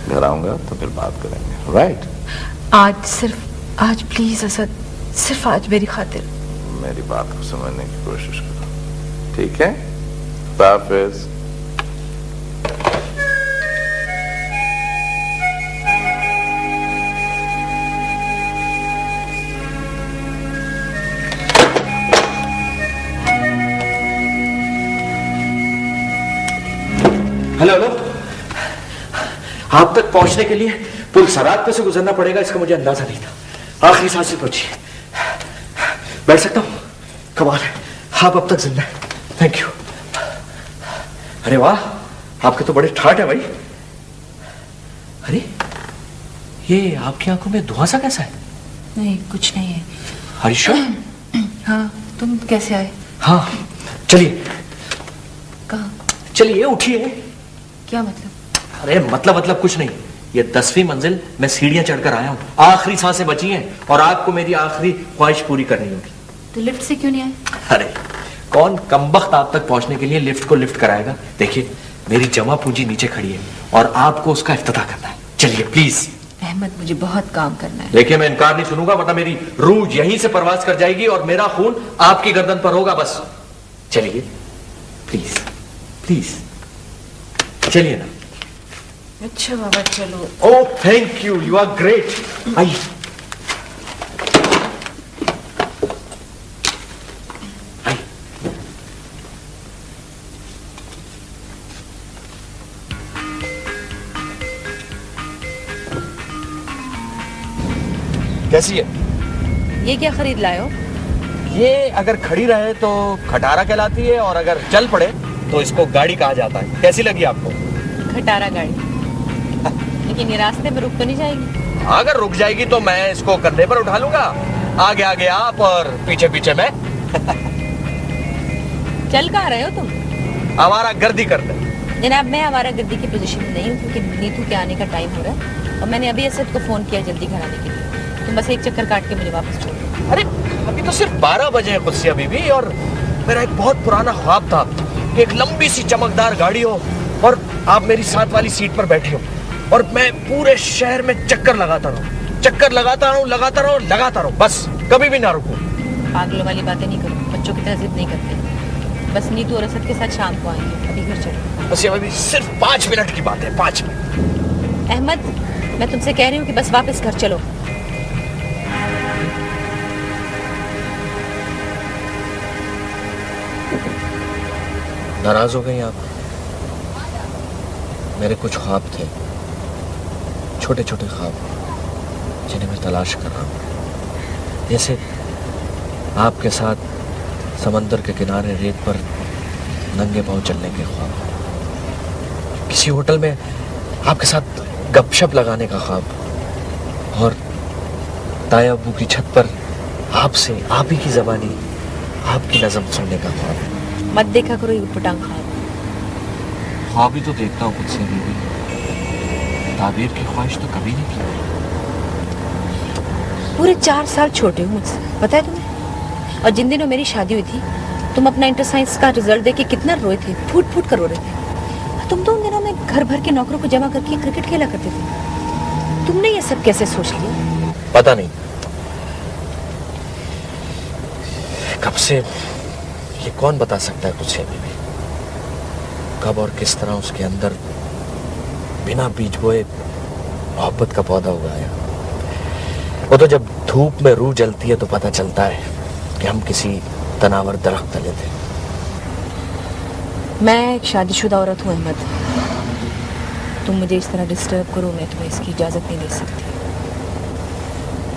घर आऊँगा तो फिर बात करेंगे। राइट? आज प्लीज असद, सिर्फ आज मेरी खातिर मेरी बात को समझने की कोशिश करो, ठीक है? हाफिज। हेलो हेलो, आप तक पहुंचने के लिए पुल सरात पे से गुजरना पड़ेगा, इसका मुझे अंदाजा नहीं था। आखिरी सांस से पहुंची। बैठ सकता हूं? कमाल है, आप अब तक जिंदा हैं। Thank you. अरे वाह, आपके तो बड़े ठाट है भाई। अरे ये आपकी आंखों में धुआं सा कैसा है? नहीं, कुछ नहीं है। हरीशा? हाँ, तुम कैसे आए? हाँ, चलिए। कहाँ? चलिए उठिए। क्या मतलब? अरे मतलब कुछ नहीं। ये 10वीं मंजिल मैं सीढ़ियां चढ़कर आया हूं, आखिरी सांसें बची हैं और आपको मेरी आखिरी ख्वाहिश पूरी करनी होगी। तो लिफ्ट से क्यों नहीं आए? अरे कौन कमबख्त आप तक पहुंचने के लिए लिफ्ट को लिफ्ट कराएगा? देखिए, मेरी जमा पूंजी नीचे खड़ी है और आपको उसका इफ्तिताह करना है। चलिए प्लीज। अहमद, मुझे बहुत काम करना है। देखिए, मैं इनकार नहीं सुनूंगा, वरना मेरी रूह यहीं से परवाज कर जाएगी और मेरा खून आपकी गर्दन पर होगा। बस चलिए प्लीज प्लीज, चलिए ना। अच्छा बाबा, चलो। Oh thank you, you are great. आइए। कैसी है? ये क्या खरीद लाए हो? ये अगर खड़ी रहे तो खटारा कहलाती है और अगर चल पड़े तो इसको गाड़ी कहा जाता है। कैसी लगी आपको? खटारा गाड़ी। लेकिन ये रास्ते में रुक तो नहीं जाएगी? अगर रुक जाएगी तो मैं इसको कंधे पर उठा लूंगा, आगे आगे आप और पीछे पीछे मैं। चल कहाँ रहे हो तुम? हमारा गर्दी करते। जनाब, मैं हमारा गर्दी की पोजीशन में नहीं हूँ क्योंकि नीतू के आने का टाइम हो रहा है और मैंने अभी असद को फोन किया जल्दी घर आने के लिए। तुम बस एक चक्कर काट के मुझे वापस छोड़ दो। अरे अभी तो सिर्फ 12 बजे है कुत्सिया बीबी, और मेरा एक बहुत पुराना ख्वाब था कि एक लंबी सी चमकदार गाड़ी हो और आप मेरी साथ वाली सीट पर बैठे हो और मैं पूरे शहर में चक्कर लगाता रहूं, बस कभी भी ना रुकूं। पागलों वाली बातें नहीं करो, बच्चों की तरह जिद नहीं करते। बस नीतू और असद के साथ शाम को आएंगे, अभी घर चलो। बस ये अभी सिर्फ 5 मिनट की बात है, 5 मिनट। अहमद, मैं तुमसे कह रही हूँ कि बस वापस घर चलो। नाराज हो गई आप? मेरे कुछ ख्वाब थे, छोटे छोटे ख्वाब, जिन्हें मैं तलाश कर रहा हूँ। जैसे आपके साथ समंदर के किनारे रेत पर नंगे पांव चलने के ख्वाब, किसी होटल में आपके साथ गपशप लगाने का ख्वाब, और ताया अब्बू की छत पर आपसे आप ही की ज़बानी, आपकी नज़म सुनने का ख्वाब। मत देखा करो ये उटपटांग ख्वाब ही तो देखता हूँ खुद से बीबी, ताबीर की ख्वाहिश तो कभी नहीं की। पूरे 4 साल छोटे हो मुझसे, पता है तुम्हें? और जिन दिनों मेरी शादी हुई थी तुम अपना इंटर साइंस का रिजल्ट देके कितना रोए थे, फूट फूट कर रो रहे थे। तुम तो उन दिनों में घर भर के नौकरों को जमा करके क्रिकेट खेला करते थे। तुमने ये सब कैसे सोच लिया? पता नहीं कब से, ये कौन बता सकता है कुछ बीबी, कब और किस तरह उसके अंदर बिना बीज बोए मोहब्बत का पौधा उगाया। वो तो जब धूप में रूह जलती है तो पता चलता है कि हम किसी तनावर दरख्त तले थे। मैं एक शादीशुदा औरत हूँ अहमद, तुम मुझे इस तरह डिस्टर्ब करो, मैं तुम्हें इसकी इजाजत नहीं दे सकती।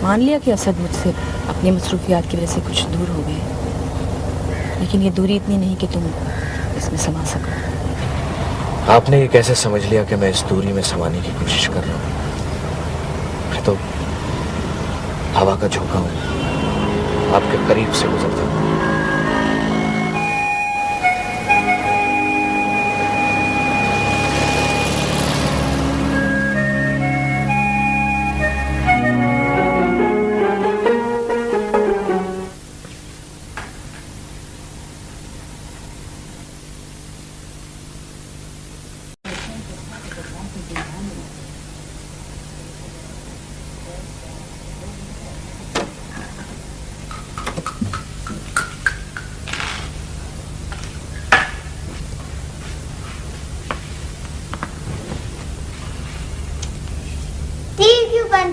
मान लिया कि असद मुझसे अपनी मसरूफियात की वजह से कुछ दूर हो गए, लेकिन ये दूरी इतनी नहीं कि तुम इसमें समा सको। आपने ये कैसे समझ लिया कि मैं इस दूरी में समाने की कोशिश कर रहा हूँ? मैं तो हवा का झोंका हूँ, आपके करीब से गुजरता हूँ।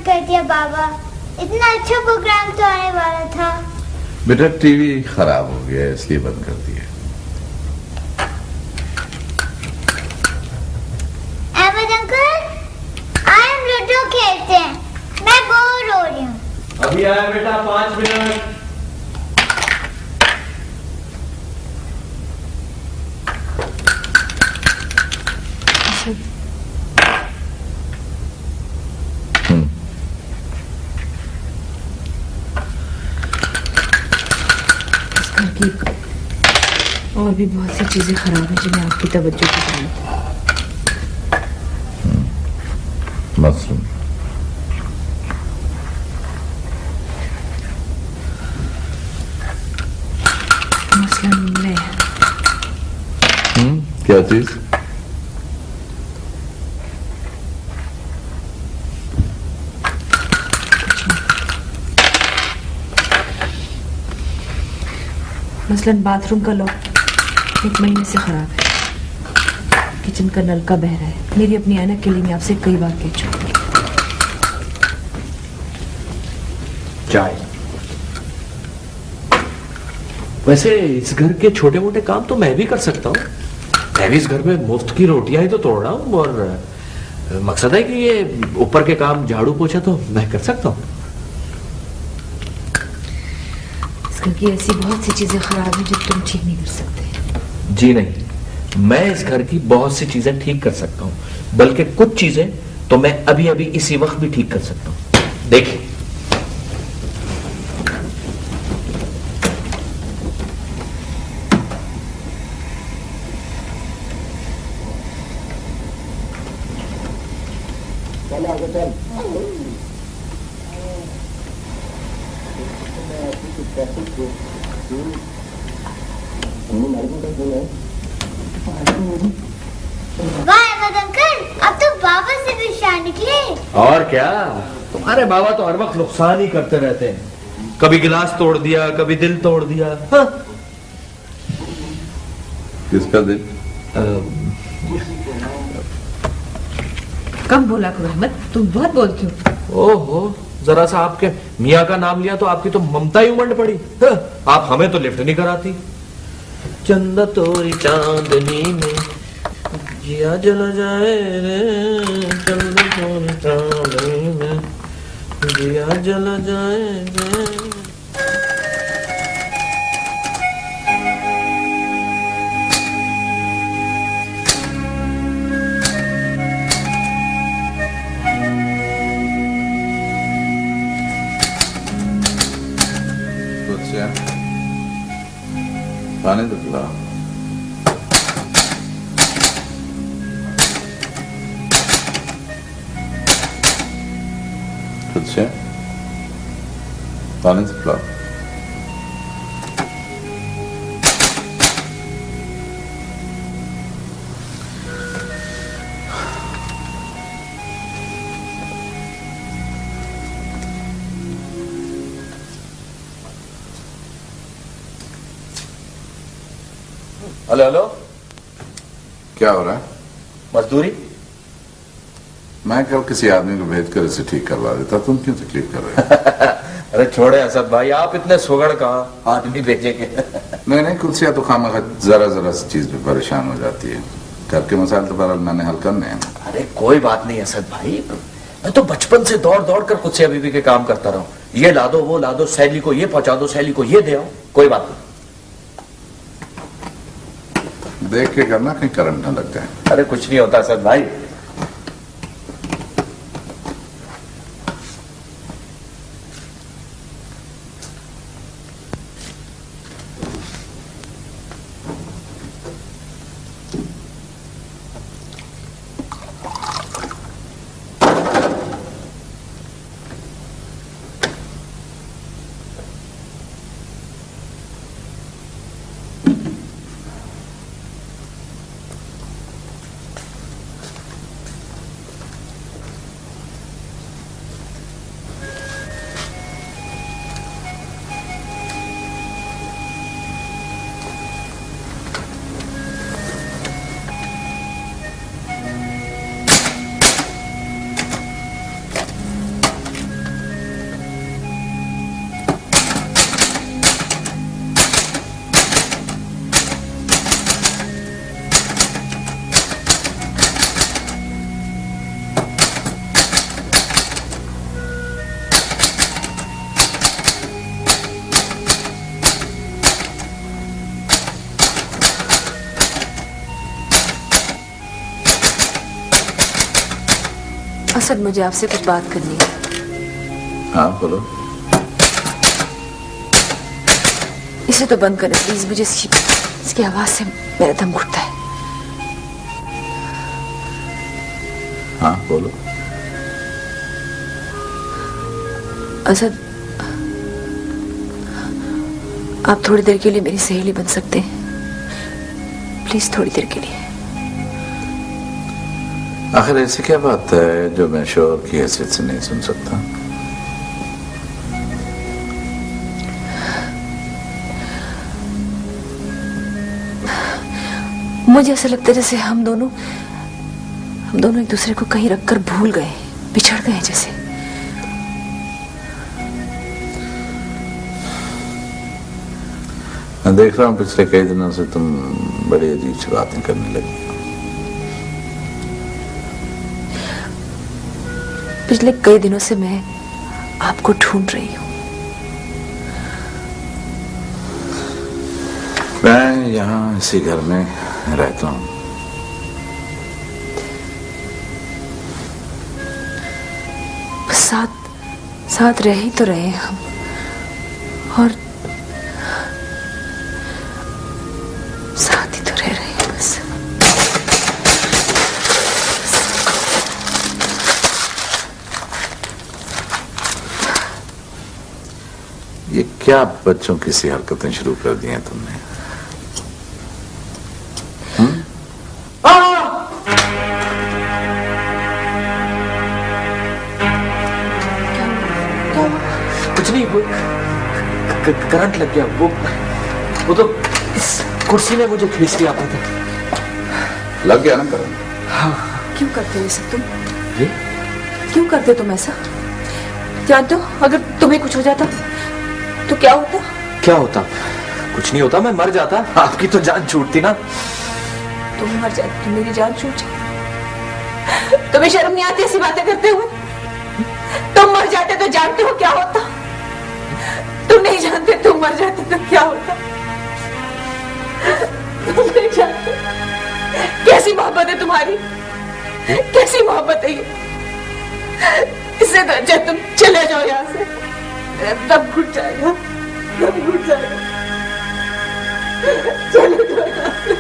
कर दिया बाबा। इतना अच्छा प्रोग्राम तो आने वाला था। बेटा टीवी खराब हो गया इसलिए बंद कर दिया। अहमद अंकल, आज हम लूडो खेलते हैं। मैं बोर हो रही हूँ। अभी आया बेटा, 5 मिनट। और भी बहुत सी चीजें खराब हैं जिन्हें आपकी तवज्जो की जरूरत है। मसलन मैं क्या चीज? मसलन बाथरूम का लॉक 1 महीने से खराब है। किचन का नलका बह रहा है। मेरी अपनी ऐनक के लिए मैं आपसे कई बार कह चुकी हूँ। चाय। वैसे इस घर के छोटे मोटे काम तो मैं भी कर सकता हूँ। मैं भी इस घर में मुफ्त की रोटियां ही तो तोड़ रहा हूँ, और मकसद है कि ये ऊपर के काम झाड़ू पोछा तो मैं कर सकता हूँ। इस घर की ऐसी बहुत सी चीजें खराब हैं जो तुम ठीक नहीं कर सकते। जी नहीं, मैं इस घर की बहुत सी चीजें ठीक कर सकता हूँ, बल्कि कुछ चीजें तो मैं अभी अभी इसी वक्त भी ठीक कर सकता हूँ। देखिए, वाह अहमद अंकल, अब तो बाबा से भी शान निकले। और क्या, तुम्हारे बाबा तो हर वक्त नुकसान ही करते रहते हैं। कभी गिलास तोड़ दिया, कभी दिल तोड़ दिया। हाँ। किसका दिल? कम बोला करो अहमद, तुम बहुत बोलते हो। ओहो, जरा सा आपके मियाँ का नाम लिया तो आपकी तो ममता ही उमड़ पड़ी। हाँ, आप हमें तो लिफ्ट नहीं कराती। चंदा तोरी चांदनी में जिया जल जाए रे, चंदा तोरी चांदनी में जिया जल जाए रे। पानी तो पिला। खुद से पानी से पिला। हेलो हेलो, क्या हो रहा है? मजदूरी। मैं कल किसी आदमी को भेजकर इसे ठीक करवा देता, तुम क्यों तकलीफ कर रहे हो? अरे छोड़े असद भाई, आप इतने सुगड़ कहाँ आदमी भेजेंगे। नहीं कुर्सिया तो खामा जरा जरा सी चीज पे परेशान हो जाती है। घर के मसाइल तो बहरहाल मैंने हल करने हैं। अरे कोई बात नहीं असद भाई, मैं तो बचपन से दौड़ दौड़ कर कुर्सिया बीबी के काम करता रहा हूँ। ये ला दो, वो ला दो, सैली को ये पहुंचा दो, सैली को ये दे आओ। कोई बात नहीं, देख के करना कहीं करंट न लग जाए। अरे कुछ नहीं होता असद भाई। असद, मुझे आपसे कुछ बात करनी है। हाँ बोलो। इसे तो बंद करें प्लीज, मुझे इसकी आवाज से मेरा दम घुटता है। हाँ बोलो। असद, आप थोड़ी देर के लिए मेरी सहेली बन सकते हैं? प्लीज थोड़ी देर के लिए। आखिर ऐसी क्या बात है जो मैं शोर की हैसियत से नहीं सुन सकता? मुझे ऐसा लगता है जैसे हम दोनों एक दूसरे को कहीं रखकर भूल गए, बिछड़ गए जैसे। मैं देख रहा हूँ पिछले कई दिनों से तुम बड़ी अजीब सी बातें करने लगी। पिछले कई दिनों से मैं आपको ढूंढ रही हूँ। मैं यहाँ इसी घर में रहता हूँ। साथ रह ही तो रहे हम, और साथ ही तो रह रहे हैं बस। ये क्या बच्चों की सी हरकतें शुरू कर दी हैं तुमने? कुछ नहीं, वो करंट लग गया। वो तो इस कुर्सी ने मुझे खींच लिया था। लग गया ना करंट? हाँ। क्यों करते हो ये सब तुम? जी? क्यों करते तुम ऐसा? जानते हो अगर तुम्हें कुछ हो जाता तो क्या होता? क्या होता? कुछ नहीं होता, मैं मर जाता। आपकी तो जान छूटती ना। तुम मर जाते तो मेरी जान छूट जाती। तुम्हें शर्म नहीं आती ऐसी बातें करते हुए? तुम मर जाते तो जानते हो क्या होता? तुम नहीं जानते, तुम मर जाते तो क्या होता? तुम नहीं जानते। कैसी मोहब्बत है तुम्हारी, कैसी मोहब्बत है ये। इससे तो अच्छा तुम चले जाओ यहाँ से। दम घुट जाएगा, दम घुट जाएगा। चले जाओ यहाँ से।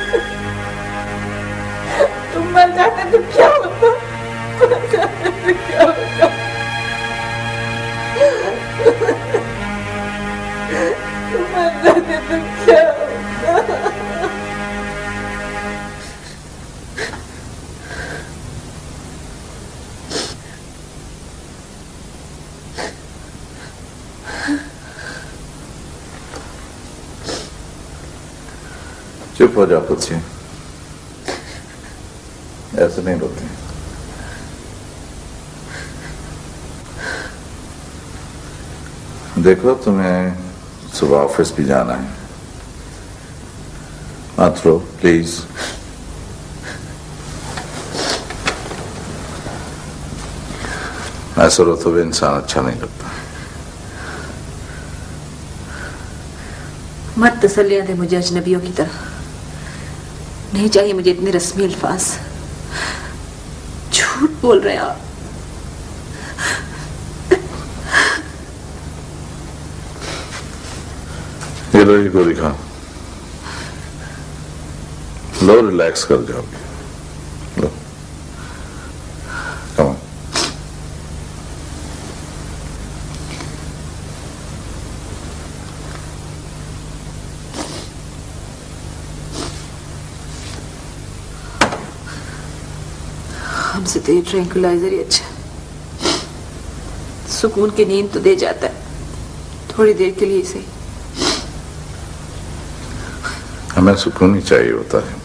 तुम मर जाते तो क्या होता? मर जाते तो क्या होता? तुम मर जाते तो क्या होता? चुप हो जाओ खुद से, ऐसे नहीं रोते। देखो तुम्हें सुबह ऑफिस भी जाना है, मत रो प्लीज। ऐसा रो तो भी इंसान अच्छा नहीं लगता। मत तसल्लियां दे मुझे अजनबियों की तरह। नहीं चाहिए मुझे इतने रस्मी अल्फाज। झूठ बोल रहे हैं आप। ये लो, ये गोली खा लो, रिलैक्स कर जाओगे। लो कम ऑन। हमसे तो ये ट्रैंक्विलाइजर ही अच्छा, सुकून की नींद तो दे जाता है थोड़ी देर के लिए ही सही। हमें सुकून ही चाहिए होता है,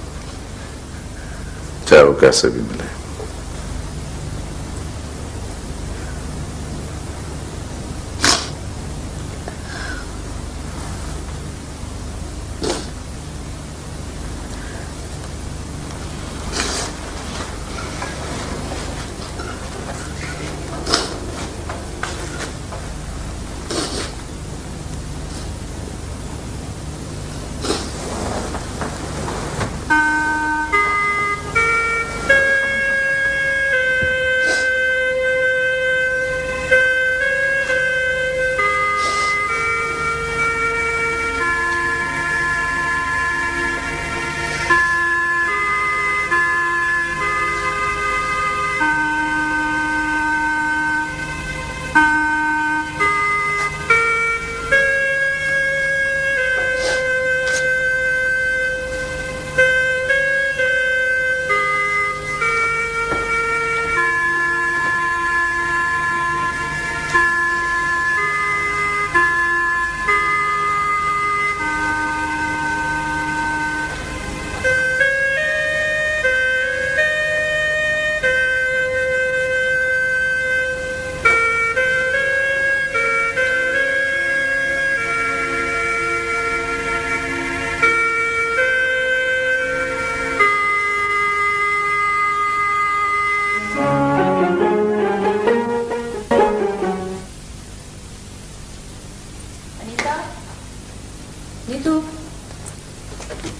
चाहे वो कैसे भी मिले।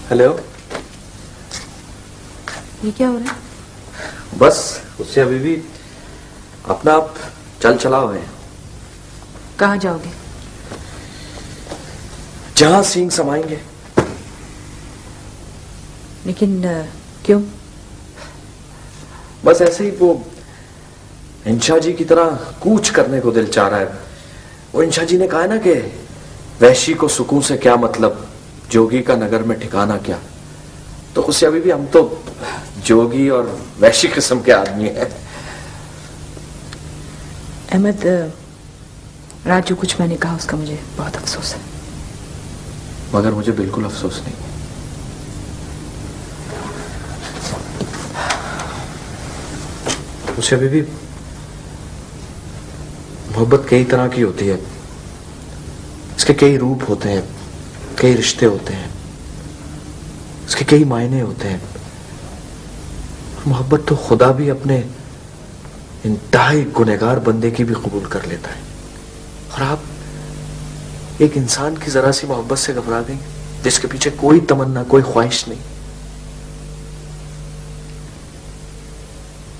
हेलो। ये क्या हो रहा है? बस उससे अभी भी अपना आप चल चला हुए हैं। कहाँ जाओगे? जहां सींग समाएंगे। लेकिन क्यों? बस ऐसे ही वो इंशा जी की तरह कूच करने को दिल चाह रहा है। वो इंशा जी ने कहा है ना कि वैशी को सुकून से क्या मतलब, जोगी का नगर में ठिकाना क्या। तो उससे अभी भी हम तो जोगी और वैशी किस्म के आदमी हैं। अहमद, राजू कुछ मैंने कहा उसका मुझे बहुत अफसोस है। मगर मुझे बिल्कुल अफसोस नहीं है। मुझे अभी भी मोहब्बत कई तरह की होती है। इसके कई रूप होते हैं, कई रिश्ते होते हैं, इसके कई मायने होते हैं। मोहब्बत तो खुदा भी अपने इंतहाई गुनहगार बंदे की भी कबूल कर लेता है। और आप एक इंसान की जरा सी मोहब्बत से घबरा गई, जिसके पीछे कोई तमन्ना, कोई ख्वाहिश नहीं।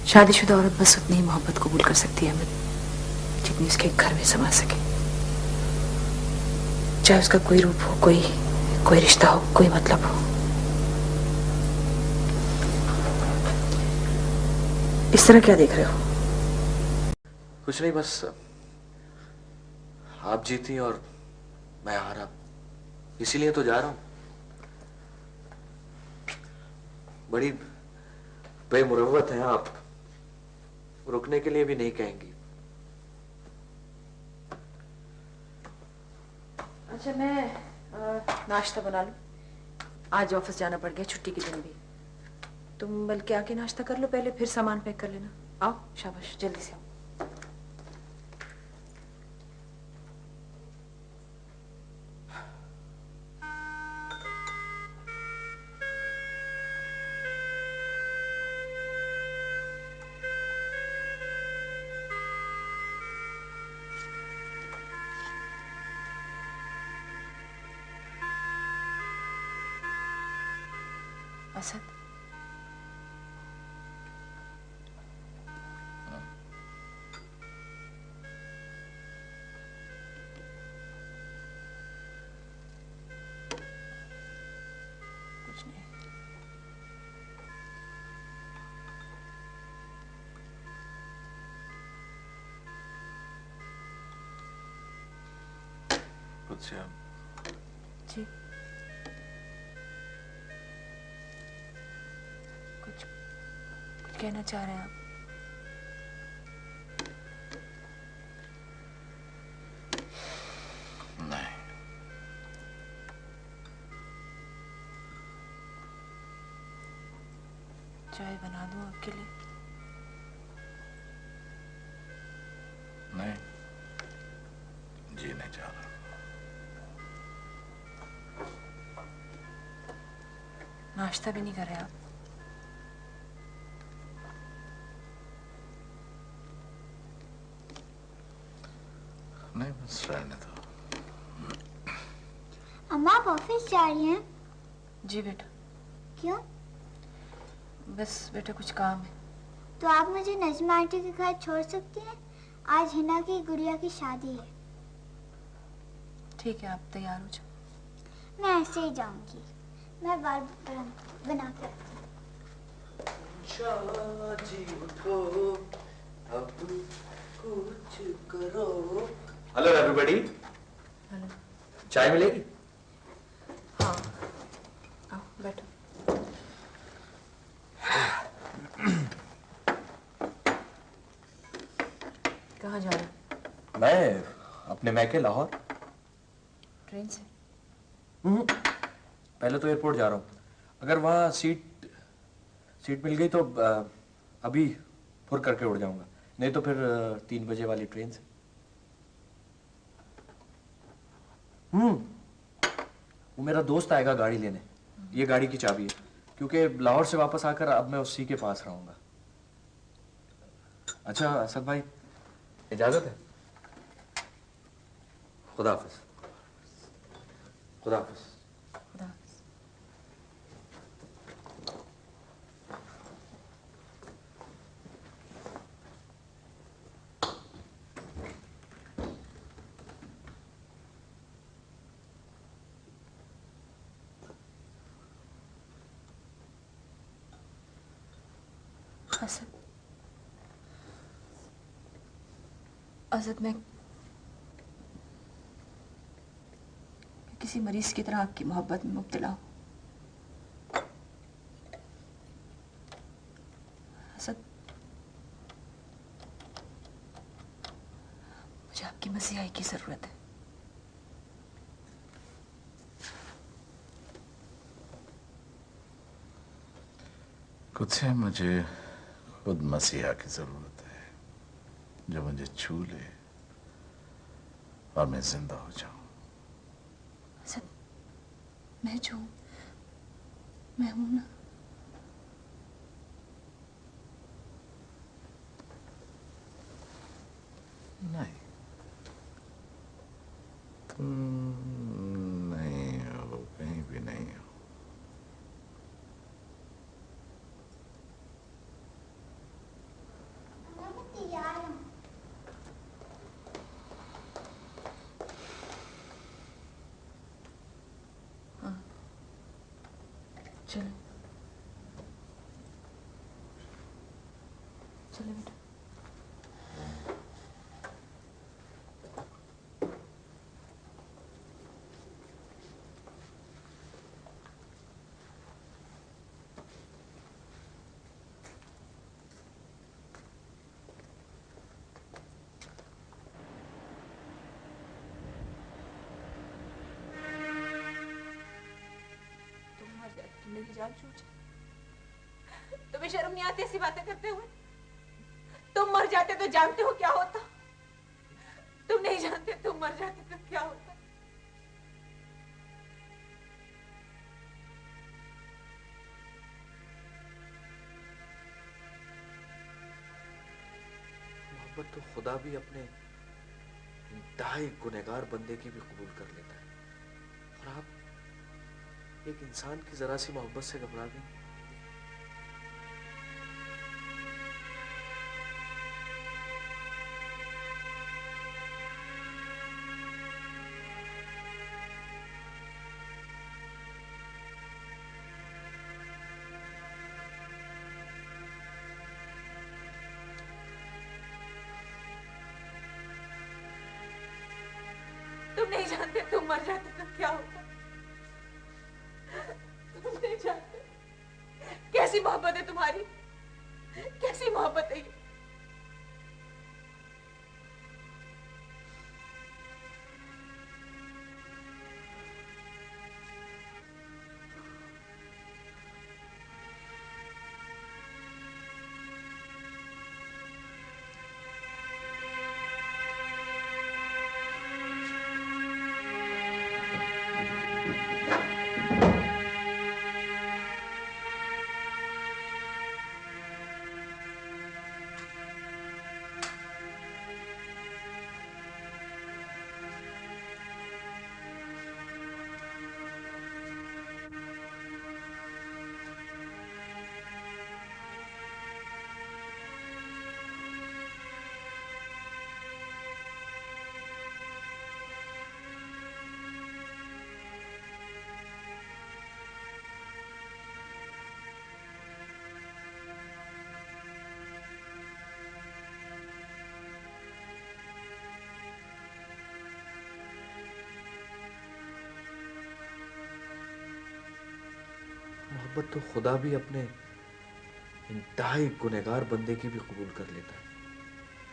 शादीशुदा औरत बस उतनी ही मोहब्बत कबूल कर सकती है अहमद, जितनी उसके घर में समा सके। चाहे उसका कोई रूप हो, कोई रिश्ता हो, कोई मतलब हो। इस तरह क्या देख रहे हो? कुछ नहीं, बस आप जीती और मैं हारा, इसीलिए तो जा रहा हूं। बड़ी बेमुरव्वत हैं आप, रुकने के लिए भी नहीं कहेंगी। अच्छा, मैं नाश्ता बना लूं। आज ऑफिस जाना पड़ गया, छुट्टी के दिन भी। तुम बल्कि आके नाश्ता कर लो पहले, फिर सामान पैक कर लेना। आओ, शाबाश, जल्दी से आओ। असद, कुछ नहीं। कुछ जी, कुछ कहना चाह रहे हैं आप? नहीं। चाय बना दूं आपके लिए? नहीं, जी नहीं चाह रहा। नाश्ता भी नहीं कर रहे आप? नहीं, बस रहने दो। अम्मा आप ऑफिस जा रही हैं? जी बेटा। क्यों? बस बेटा कुछ काम है। तो आप मुझे नजमा आंटी के घर छोड़ सकती हैं? आज हिना की गुड़िया की शादी है। ठीक है, आप तैयार हो जाओ। मैं ऐसे ही जाऊंगी। मैं बाल बना के रखती हूँ। जी उठो, अब कुछ करो। Hello everybody. हेलो। चाय मिलेगी? हाँ, आओ बैठो। कहाँ जा रहे हो? मैं अपने मैके लाहौर। ट्रेन से? पहले तो एयरपोर्ट जा रहा हूँ। अगर वहाँ सीट मिल गई तो अभी फुर करके उड़ जाऊंगा, नहीं तो फिर 3 बजे वाली ट्रेन से। वो मेरा दोस्त आएगा गाड़ी लेने। ये गाड़ी की चाबी है, क्योंकि लाहौर से वापस आकर अब मैं उसी के पास रहूंगा। अच्छा असद भाई, इजाजत है? खुदा हाफिज। खुदा हाफिज। खुदा हाफिज। असद मैं किसी मरीज की तरह आपकी मोहब्बत में मुब्तला हूं। असद, मुझे आपकी मसीहाई की जरूरत है। कुछ है, मुझे खुद मसीहा की जरूरत है जो मुझे छू ले और मैं जिंदा हो जाऊं। असद, मैं जो मैं हूं ना, नहीं, तुम नहीं हो, कहीं भी नहीं हो। मैं तैयार हूँ। चलो चलो बेटा। तुम मेरी जान छूट, तुम्हें शर्म नहीं आती ऐसी बातें करते हुए? तुम मर जाते तो जानते हो क्या होता? तुम नहीं जानते, तुम मर जाते तो क्या होता? मोहब्बत तो खुदा भी अपने इंतहाई गुनहगार बंदे की भी कबूल कर लेता है, और आप एक इंसान की जरा सी मोहब्बत से घबरा गई। तुम नहीं जानते, तुम मर जाते तो क्या होता? तुम नहीं जानते कैसी मोहब्बत है तुम्हारी, कैसी मोहब्बत है ये। मोहब्बत तो खुदा भी अपने इंतहाई गुनहगार बंदे की भी कबूल कर लेता है,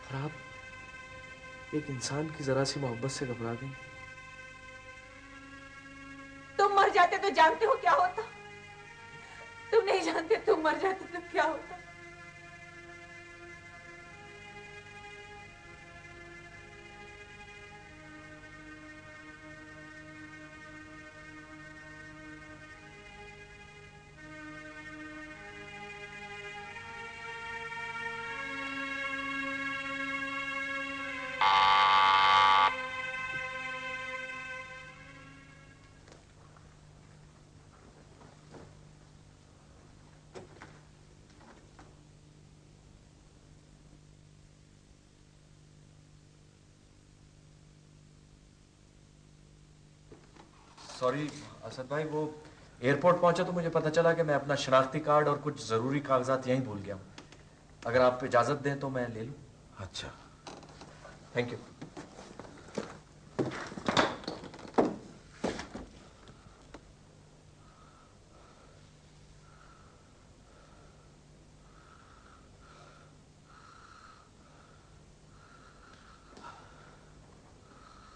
और आप एक इंसान की जरा सी मोहब्बत से घबरा गई। तुम मर जाते तो जानते हो क्या होता? तुम नहीं जानते, तुम मर जाते तो क्या होता? सॉरी असद भाई, वो एयरपोर्ट पहुंचा तो मुझे पता चला कि मैं अपना शनाख्ती कार्ड और कुछ जरूरी कागजात यहीं भूल गया हूँ। अगर आप इजाजत दें तो मैं ले लूं। अच्छा। Thank you.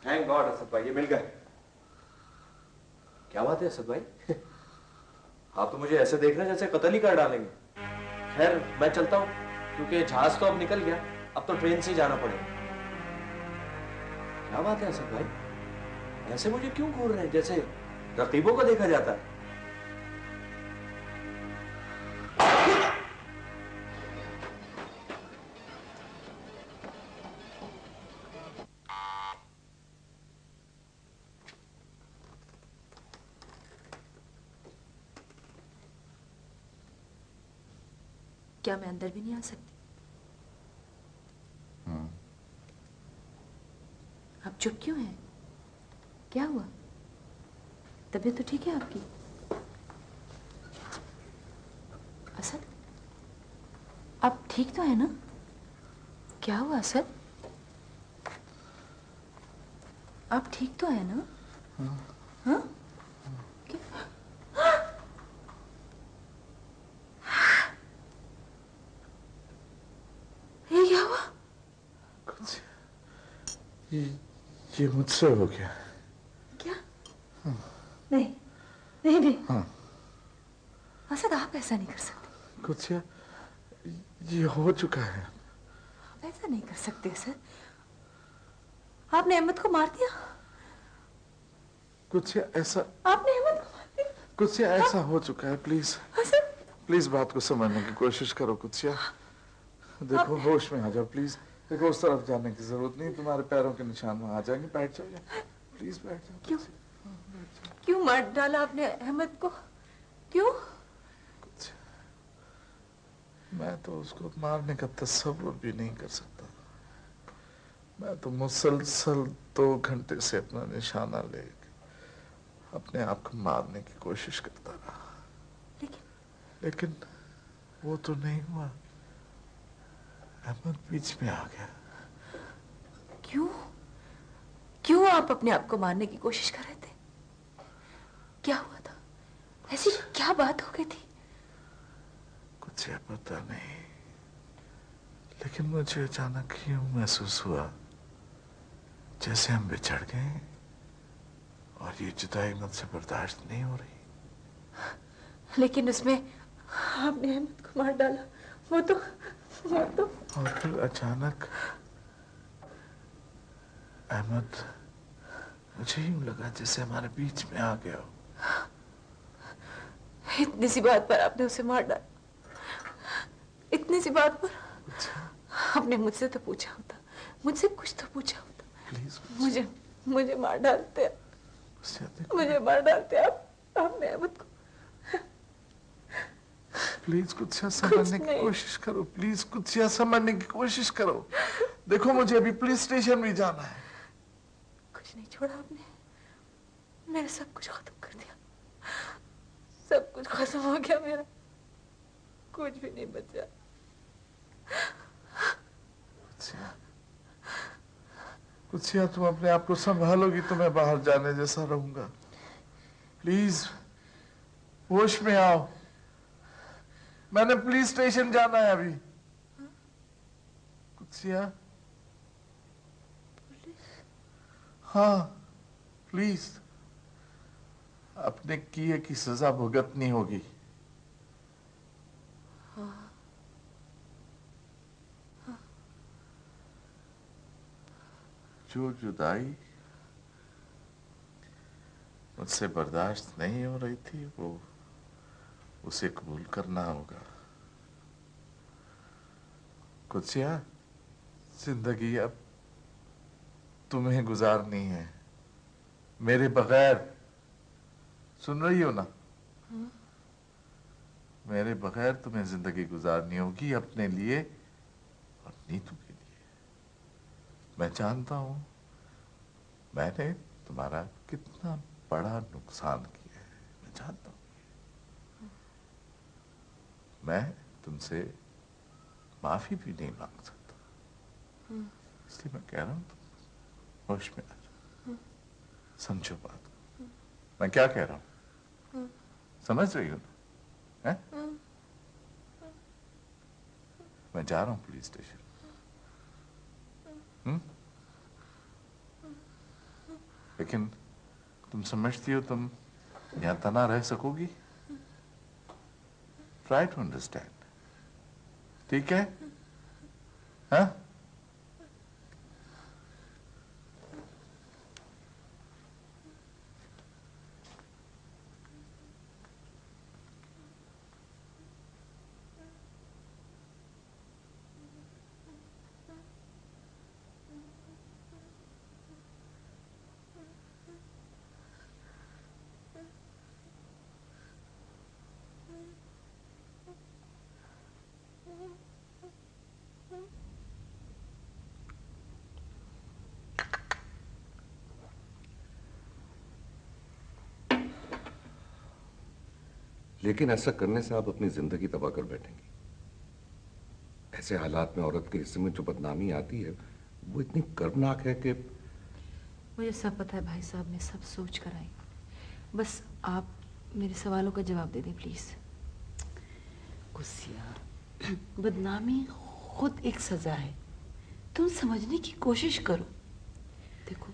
Thank God Asad भाई, ये मिल गए। क्या बात है असद भाई? आप तो मुझे ऐसे देख रहे हैं जैसे कत्ल ही कर डालेंगे। खैर मैं चलता हूं, क्योंकि जहाज तो अब निकल गया, अब तो ट्रेन से ही जाना पड़ेगा। क्या बात है असद भाई, ऐसे मुझे क्यों घूर रहे हैं जैसे रकीबों को देखा जाता है? क्या मैं अंदर भी नहीं आ सकती? आप चुप क्यों हैं? क्या हुआ? तबीयत तो ठीक है आपकी? असद, आप ठीक तो है ना? क्या हुआ असद? आप ठीक तो है ना? हाँ? ये क्या हुआ? कुछ ये मुझसे हो गया। क्या? नहीं नहीं नहीं। हाँ। असद, आप ऐसा नहीं कर सकते। कुछ ये हो चुका है। आप ऐसा नहीं कर सकते असद। आपने अहमद को मार दिया। कुछ ऐसा, आपने अहमद को मार दिया। कुछ ऐसा हो चुका है। प्लीज प्लीज बात को समझने की कोशिश करो। कुछ देखो, होश में आ जाओ प्लीज। देखो, उस तरफ जाने की जरूरत नहीं, तुम्हारे पैरों के निशान वहां आ जाएंगे। बैठ जाओ, प्लीज बैठ जाओ। क्यों क्यों मार डाला आपने अहमद को? क्यों? कुछ मैं तो उसको मारने का तस्वुर भी नहीं कर सकता। मैं तो मुसलसल 2 घंटे से अपना निशाना लेके अपने आप को मारने की कोशिश करता रहा, लेकिन वो तो नहीं हुआ। अहमद बीच में आ गया। क्यों क्यों आप अपने आप को मारने की कोशिश कर रहे थे? क्या हुआ था? ऐसी क्या बात हो गई थी? कुछ पता नहीं, लेकिन मुझे अचानक यूं महसूस हुआ जैसे हम बिछड़ गए और ये जुदाई मुझसे बर्दाश्त नहीं हो रही। लेकिन उसमें आपने अहमद को मार डाला। वो तो और फिर अचानक अहमद, मुझे यूं लगा जैसे हमारे बीच में आ गया हो। इतनी सी बात पर आपने उसे मार डाला? इतनी सी बात पर? आपने मुझसे तो पूछा होता, मुझसे कुछ तो पूछा होता। प्लीज मुझे मार डालते, मुझे मार डालते आप। आपने अहमद को। प्लीज कुछ समझने की कोशिश करो। प्लीज कुछ समझने की कोशिश करो। देखो, मुझे अभी पुलिस स्टेशन भी जाना है। कुछ नहीं छोड़ा आपने। मेरा सब कुछ खत्म कर दिया। सब कुछ खत्म हो गया मेरा, कुछ भी नहीं बचा। कुछ तुम अपने आप को संभालोगी तो मैं बाहर जाने जैसा रहूंगा। प्लीज होश में आओ। मैंने पुलिस स्टेशन जाना है अभी। कुछ हाँ, प्लीज। अपने किए की सजा भुगतनी होगी। जो जुदाई मुझसे बर्दाश्त नहीं हो रही थी, वो उसे कबूल करना होगा। कुछ जिंदगी अब तुम्हें गुजारनी है मेरे बगैर। सुन रही हो ना? मेरे बगैर तुम्हें जिंदगी गुजारनी होगी, अपने लिए और नीतू के लिए। मैं जानता हूं मैंने तुम्हारा कितना बड़ा नुकसान किया है। मैं जानता हूं। मैं तुमसे माफी भी नहीं मांग सकता। इसलिए मैं कह रहा हूं होश में आ जाओ, समझो बात को। मैं क्या कह रहा हूं समझ रही हो ना? हैं? मैं जा रहा हूं पुलिस स्टेशन। लेकिन तुम समझती हो तुम यहां तना रह सकोगी? ट्राई टू अंडरस्टैंड, ठीक है? हाँ? लेकिन ऐसा करने से आप अपनी जिंदगी तबाह कर बैठेंगी। ऐसे हालात में औरत के हिस्से में जो बदनामी आती है वो इतनी कर्मनाक है कि मुझे सब पता है भाई साहब, मैं सब सोच कर आई। बस आप मेरे सवालों का जवाब दे दें प्लीज। गुस्सिया, बदनामी खुद एक सजा है। तुम समझने की कोशिश करो। देखो,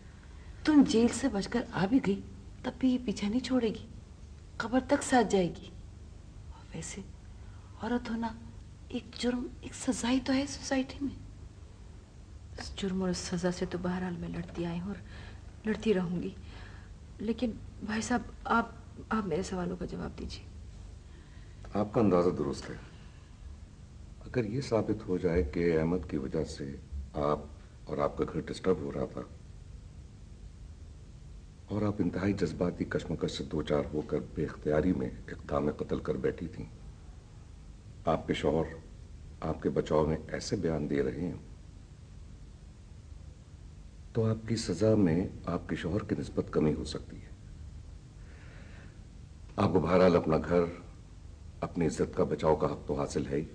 तुम जेल से बचकर आ भी गई तब भी ये पीछा नहीं छोड़ेगी, कब्र तक साथ जाएगी। और वैसे औरत होना एक जुर्म, एक सजा ही तो है सोसाइटी में। इस जुर्म और इस सजा से तो बहरहाल मैं लड़ती आई हूँ और लड़ती रहूंगी। लेकिन भाई साहब आप मेरे सवालों का जवाब दीजिए। आपका अंदाजा दुरुस्त है। अगर ये साबित हो जाए कि अहमद की वजह से आप और आपका घर डिस्टर्ब हो रहा था और आप इंतहाई जज्बाती कश्मकश से दो चार होकर बेख्तियारी में इक़दाम कत्ल कर बैठी थी, आपके शौहर आपके बचाव में ऐसे बयान दे रहे हैं, तो आपकी सजा में आपके शौहर की निस्बत कमी हो सकती है। आपको बहरहाल अपना घर, अपनी इज्जत का बचाव का हक तो हासिल है ही।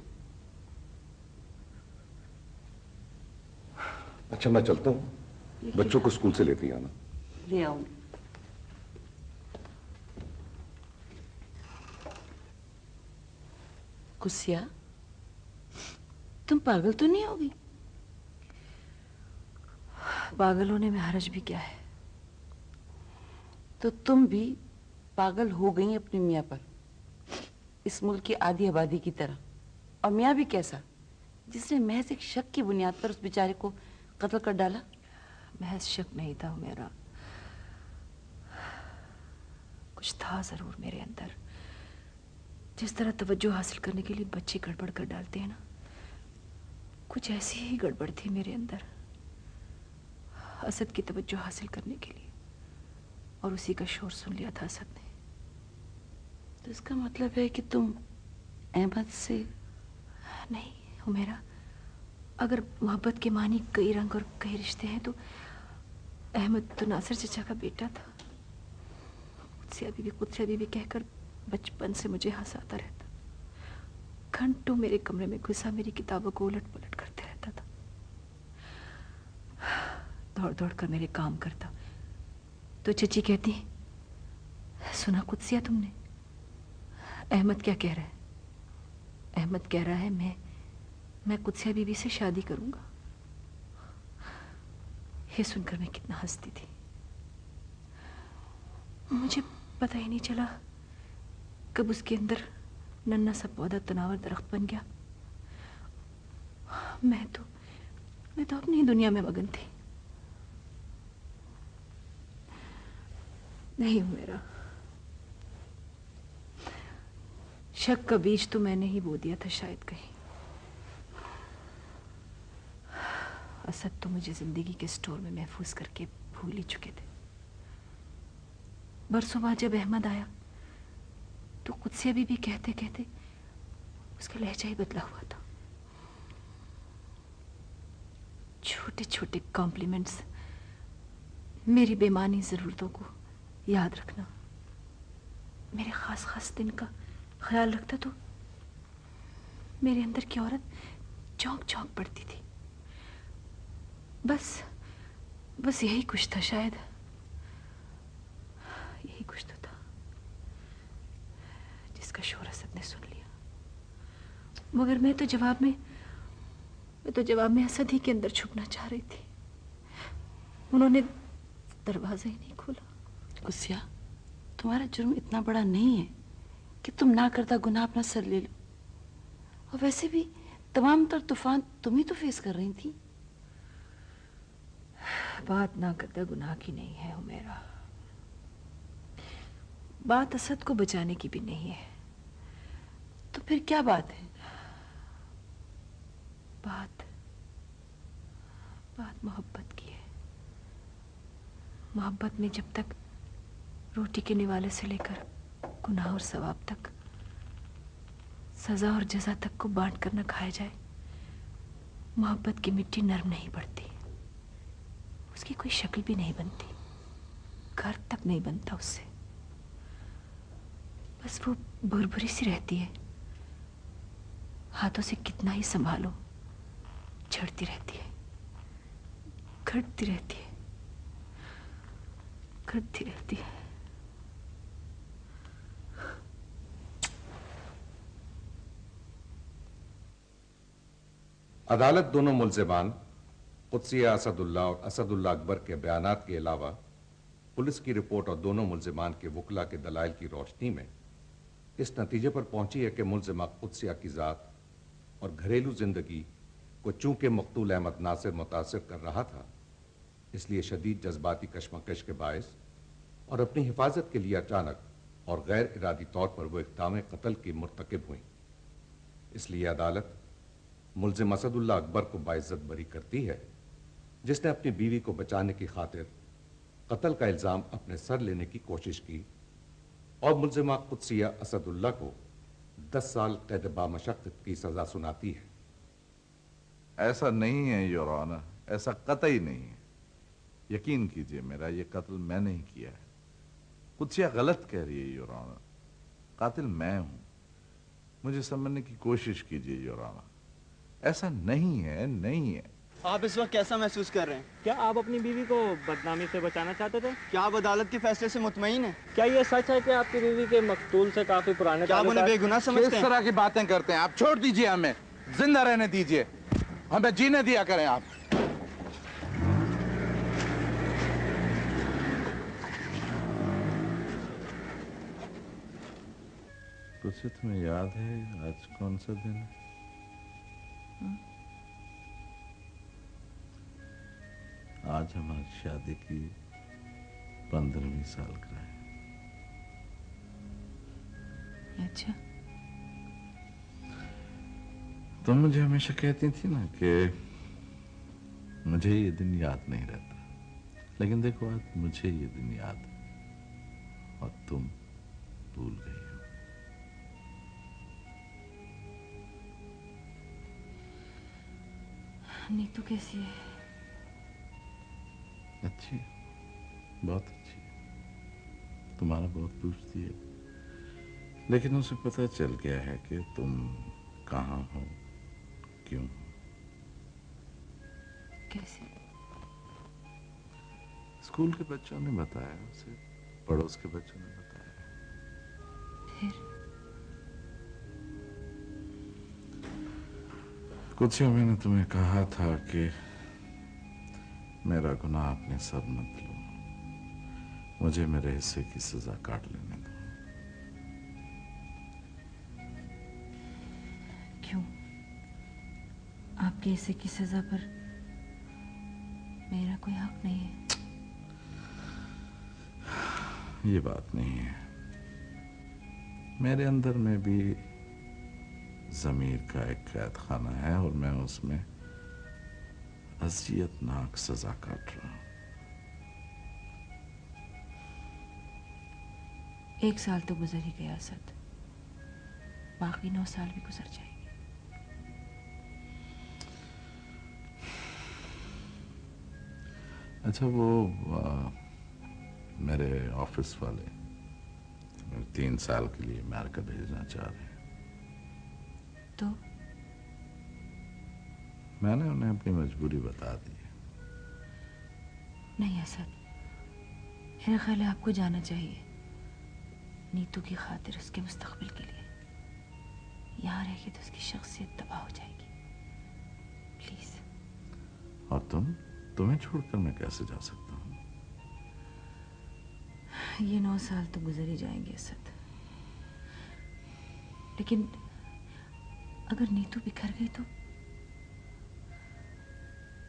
अच्छा, मैं चलता हूं, बच्चों को स्कूल से लेते आना। ले आऊंगी। गुस्सिया, तुम पागल तो नहीं होगी? पागल होने में हर्ज भी क्या है? तो तुम भी पागल हो गई अपने मियाँ पर, इस मुल्क की आधी आबादी की तरह। और मियाँ भी कैसा, जिसने महज एक शक की बुनियाद पर उस बेचारे को कत्ल कर डाला। महज शक नहीं था मेरा, कुछ था जरूर मेरे अंदर। जिस तरह तवज्जो हासिल करने के लिए बच्चे गड़बड़ कर डालते हैं ना, कुछ ऐसी ही गड़बड़ थी मेरे अंदर, असद की तवज्जो हासिल करने के लिए। और उसी का शोर सुन लिया था असद ने। तो इसका मतलब है कि तुम अहमद से? नहीं हुमैरा, अगर मोहब्बत के मानी कई रंग और कई रिश्ते हैं तो अहमद तो नासिर चचा का बेटा था। कुत्सिया बीबी कहकर बचपन से मुझे हंसाता रहता, घंटों मेरे कमरे में घुसा मेरी किताबों को उलट पलट करते रहता था, दौड़ दौड़ कर मेरे काम करता। तो चची कहती, सुना कुत्सिया तुमने, अहमद क्या कह रहा है? अहमद कह रहा है मैं कुत्सिया बीबी से शादी करूंगा। ये सुनकर मैं कितना हंसती थी। मुझे पता ही नहीं चला कब उसके अंदर नन्हा सा पौधा तनावर दरख्त बन गया। मैं तो अपनी ही दुनिया में मगन थी। नहीं मेरा शक का बीज तो मैंने ही बो दिया था शायद कहीं। असद तो मुझे जिंदगी के स्टोर में महफूज करके भूल ही चुके थे। बरसों बाद जब अहमद आया तो कुत्सिया बीबी कहते कहते उसका लहजा ही बदला हुआ था। छोटे छोटे कॉम्प्लीमेंट्स, मेरी बेमानी जरूरतों को याद रखना, मेरे खास दिन का ख्याल रखता तो मेरे अंदर की औरत चौंक चौंक पड़ती थी। बस यही कुछ था, शायद यही कुछ तो था जिसका शोर असद ने सुन लिया। मगर मैं तो जवाब में असद ही के अंदर छुपना चाह रही थी। उन्होंने दरवाजा ही नहीं खोला। कुसिया, तुम्हारा जुर्म इतना बड़ा नहीं है कि तुम ना करता गुनाह अपना सर ले लो। और वैसे भी तमाम तर तूफान तुम ही तो फेस कर रही थी। बात ना करता गुनाह की नहीं है हुमैरा, बात असद को बचाने की भी नहीं है। तो फिर क्या बात है? बात मोहब्बत की है। मोहब्बत में जब तक रोटी के निवाले से लेकर गुनाह और सवाब तक, सजा और जजा तक को बांट कर न खाया जाए, मोहब्बत की मिट्टी नरम नहीं पड़ती, उसकी कोई शक्ल भी नहीं बनती, घर तक नहीं बनता उससे। बस वो भुरभुरी सी रहती है, हाथों से कितना ही संभालो झड़ती रहती है, घटती रहती है, घटती रहती है। अदालत दोनों मुल्जिमान कुद्सिया असदुल्ला और असदुल्ला अकबर के बयानात के अलावा पुलिस की रिपोर्ट और दोनों मुल्जिमान के वकला के दलाइल की रोशनी में इस नतीजे पर पहुंची है कि मुल्जिमा कुद्सिया की ज़ात और घरेलू जिंदगी को चूंकि मकतूल अहमद नासिर मुतासिर कर रहा था, इसलिए शदीद जज्बाती कशमकश के बायस और अपनी हिफाजत के लिए अचानक और गैर इरादी तौर पर वो इक़दाम कत्ल की मुर्तकिब हुई। इसलिए अदालत मुल्जिम असदुल्ला अकबर को बाइज्जत बरी करती है, जिसने अपनी बीवी को बचाने की खातिर कत्ल का इल्ज़ाम अपने सर लेने की कोशिश की, और मुल्जिमा कुद्सिया असदुल्ला को 10 साल कैद बामशक्कत की सजा सुनाती है। ऐसा नहीं है योर ऑनर, ऐसा कतई नहीं है। यकीन कीजिए, मेरा ये कत्ल मैं नहीं किया है। कुद्सिया गलत कह रही है योर ऑनर, कातिल मैं हूं। मुझे समझने की कोशिश कीजिए योर ऑनर, ऐसा नहीं है, नहीं है। आप इस वक्त कैसा महसूस कर रहे हैं? क्या आप अपनी बीवी को बदनामी से बचाना चाहते थे? क्या आप अदालत के फैसले से मुतमईन हैं? क्या ये सच है कि आपकी बीवी के मकतूल से काफी पुराने क्या आप उन्हें बेगुनाह समझते हैं? किस तरह की बातें करते हैं आप? छोड़ दीजिए, हमें जिंदा रहने दीजिए, हमें जीने दिया करें आप। कुछ तुम्हें याद है आज कौन सा दिन है? आज हमारी शादी की 15वीं सालगिरह है। अच्छा, तुम मुझे हमेशा कहती थी ना कि मुझे ये दिन याद नहीं रहता, लेकिन देखो आज मुझे ये दिन याद है और तुम भूल गई हो। नीतू कैसी है? अच्छी, बहुत अच्छी है। तुम्हारा बहुत पूछती है, लेकिन उसे पता चल गया है कि तुम कहाँ हो, क्यों हो। कैसे? स्कूल के बच्चों ने बताया उसे, पड़ोस के बच्चों ने बताया। फिर कुछ ही मैंने तुम्हें कहा था कि मेरा गुनाह अपने सर मत लो, मुझे मेरे हिस्से की सजा काट लेने दो। क्यों? आपके हिस्से की सजा पर मेरा कोई हक नहीं है? ये बात नहीं है, मेरे अंदर में भी ज़मीर का एक कैद खाना है और मैं उसमें अज़ियतनाक सजा काट रहा हूं। 1 साल तो गुजर ही गया असद, बाकी 9 साल भी गुजर जाएंगे। अच्छा, वो मेरे ऑफिस वाले 3 साल के लिए अमेरिका भेजना चाह रहे हैं। तो मैंने उन्हें अपनी मजबूरी बता दी है। नहीं असद, मेरा ख्याल है आपको जाना चाहिए। नीतू की खातिर, उसके मुस्तकबिल के लिए। यहाँ रहेगी तो उसकी शख्सियत तबाह हो जाएगी। प्लीज। और तुम्हें छोड़कर मैं कैसे जा सकता हूँ? ये 9 साल तो गुजर ही जाएंगे असद, लेकिन अगर नीतू बिखर गई तो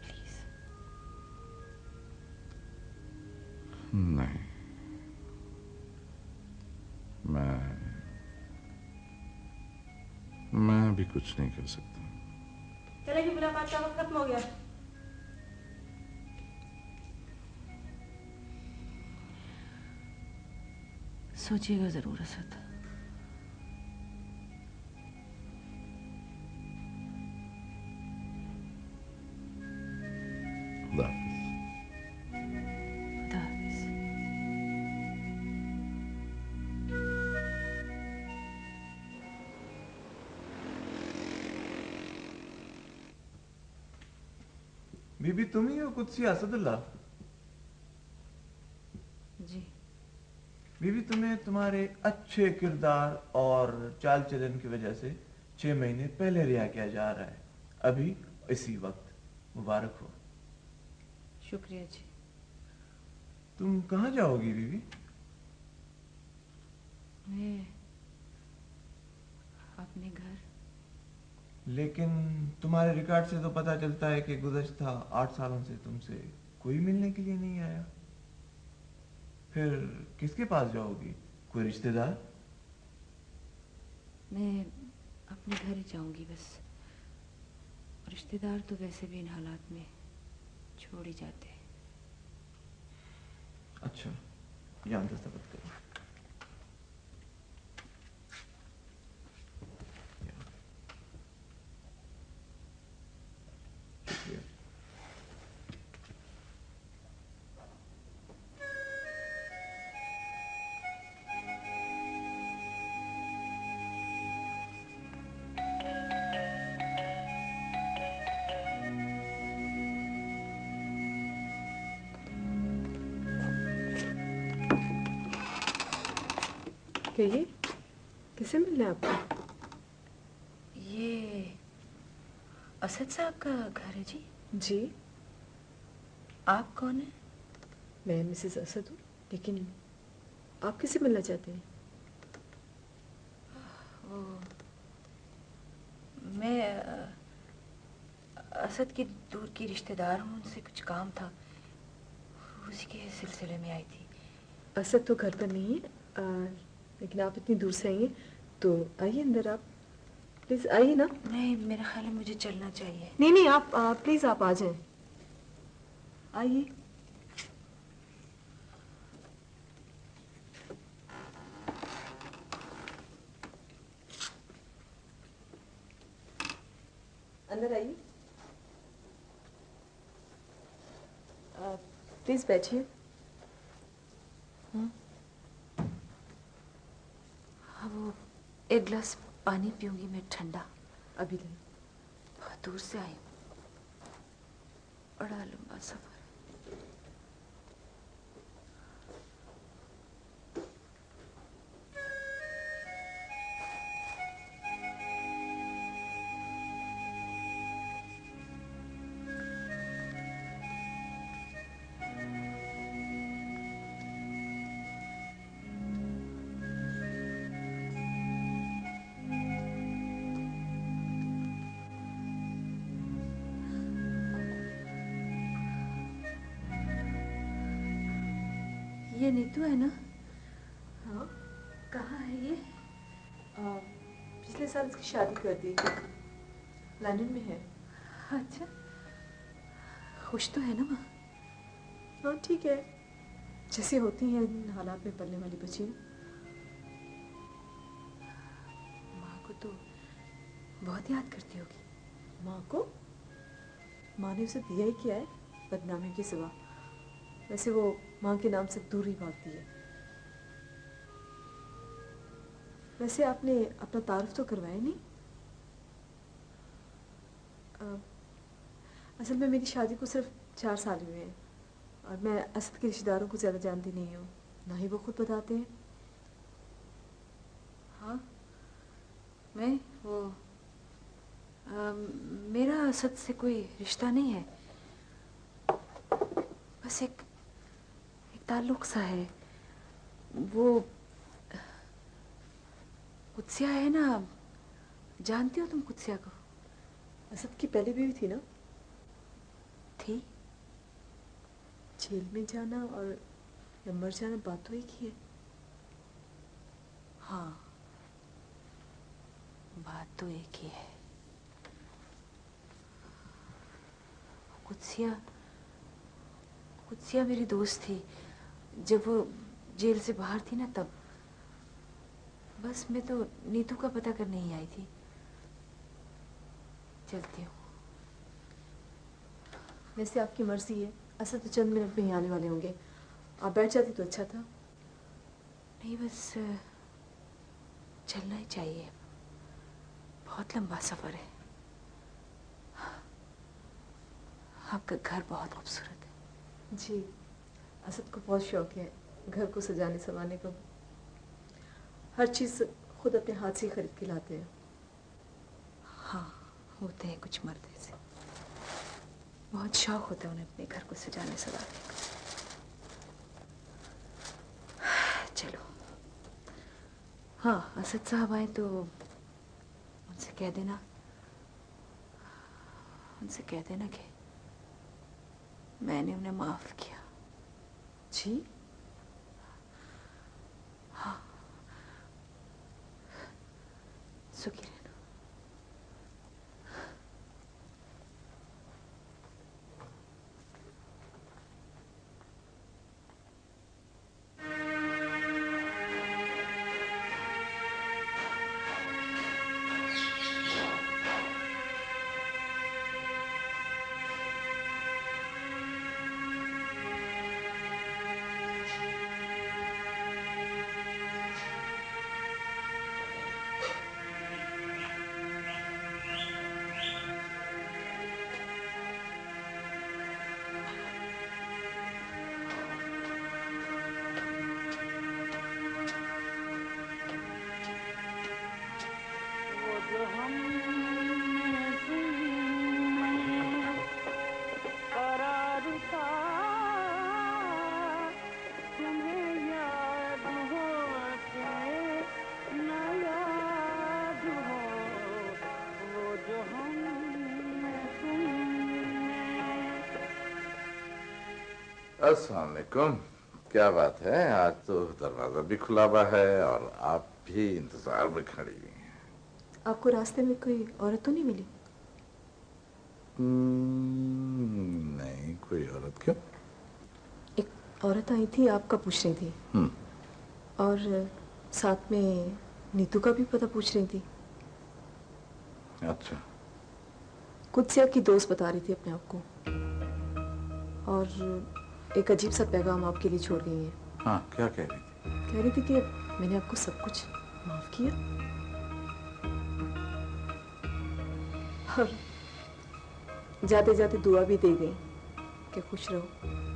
प्लीज। नहीं, मैं अभी कुछ नहीं कर सकता। चलेगी, मुलाकात का वक्त खत्म हो गया। सोचिएगा जरूर असद। खुदा हाफिज। बीबी तुम ही हो कुदसी असदुल्ला? जी। बीबी तुम्हें तुम्हारे अच्छे किरदार और चाल चलन की वजह से 6 महीने पहले रिहा किया जा रहा है, अभी इसी वक्त। मुबारक हो। शुक्रिया जी। तुम कहाँ जाओगी बीबी? मैं अपने घर। लेकिन तुम्हारे रिकॉर्ड से तो पता चलता है कि गुज़श्ता 8 सालों से तुमसे कोई मिलने के लिए नहीं आया। फिर किसके पास जाओगी? कोई रिश्तेदार? मैं अपने घर ही जाऊंगी बस। रिश्तेदार तो वैसे भी इन हालात में छोड़ ही जाते हैं। अच्छा, यहाँ दस्तखत करो। शुक्रिया। कहिए, किसे मिलना है आपको? ये असद साहब का घर है जी? जी। आप कौन है? मैं मिसेस असद हूँ, लेकिन आप किसे मिलना चाहते हैं? वो मैं असद की दूर की रिश्तेदार हूँ, उनसे कुछ काम था, उसी के सिलसिले में आई थी। असद तो घर पर नहीं है, लेकिन आप इतनी दूर से आई हैं तो आइए अंदर। आप प्लीज आइए ना। नहीं, मेरा ख्याल है मुझे चलना चाहिए। नहीं नहीं, आप प्लीज आप आ जाएं। आइए। अंदर आइए। प्लीज बैठिए। वो एक गिलास पानी पीऊंगी मैं, ठंडा। अभी नहीं। बहुत दूर से आई हूँ, बड़ा लंबा सफर। ये नीतू है ना? हाँ। कहाँ है ये? पिछले साल इसकी शादी कर दी, लंदन में है। अच्छा, खुश तो है ना माँ? हाँ ठीक है, जैसी होती हैं इन हालात में पलने वाली बच्ची। माँ को तो बहुत याद करती होगी। माँ को? माँ ने उसे दिया ही क्या है बदनामी के सिवा। वैसे वो माँ के नाम से दूर ही भागती है। वैसे आपने अपना तारुफ तो करवाया नहीं? असल में मेरी शादी को सिर्फ 4 साल हुए हैं और मैं असद के रिश्तेदारों को ज़्यादा जानती नहीं हूँ, ना ही वो खुद बताते हैं। हाँ, मैं वो मेरा असद से कोई रिश्ता नहीं है, बस एक ताल्लुक सा है। वो कुत्सिया है ना, जानती हो तुम कुत्सिया को? असद की पहली बीवी थी ना? थी। जेल में जाना और या मर जाना बात तो एक ही है। हाँ, बात तो एक ही है। कुत्सिया मेरी दोस्त थी जब वो जेल से बाहर थी ना, तब। बस मैं तो नीतू का पता करने ही आई थी। चलती हूँ। वैसे आपकी मर्जी है, असद तो चंद मिनट में ही आने वाले होंगे, आप बैठ जाती तो अच्छा था। नहीं, बस चलना ही चाहिए, बहुत लंबा सफर है। आपका घर बहुत खूबसूरत है। जी, असद को बहुत शौक है घर को सजाने संवारने का। हर चीज़ खुद अपने हाथ से खरीद के लाते हैं। हाँ, होते हैं कुछ मर्द ऐसे, बहुत शौक होता है उन्हें अपने घर को सजाने संवारने का। चलो, हाँ, असद साहब आए तो उनसे कह देना कि मैंने उन्हें माफ किया। जी? हाँ, सुखी रहना। अस्सलाम वालेकुम। क्या बात है, आज तो दरवाजा भी खुला हुआ है और आप भी इंतजार में खड़ी हुई हैं। आपको रास्ते में कोई औरत तो नहीं मिली? नहीं, कोई औरत क्यों? एक औरत आई थी, आपका पूछ रही थी। और साथ में नीतू का भी पता पूछ रही थी। अच्छा। कुत्सिया की दोस्त बता रही थी अपने आप को, और एक अजीब सा पैगाम आपके लिए छोड़ गई है। हाँ, क्या कह रही थी? कह रही थी कि मैंने आपको सब कुछ माफ किया और जाते जाते दुआ भी दे गई कि खुश रहो।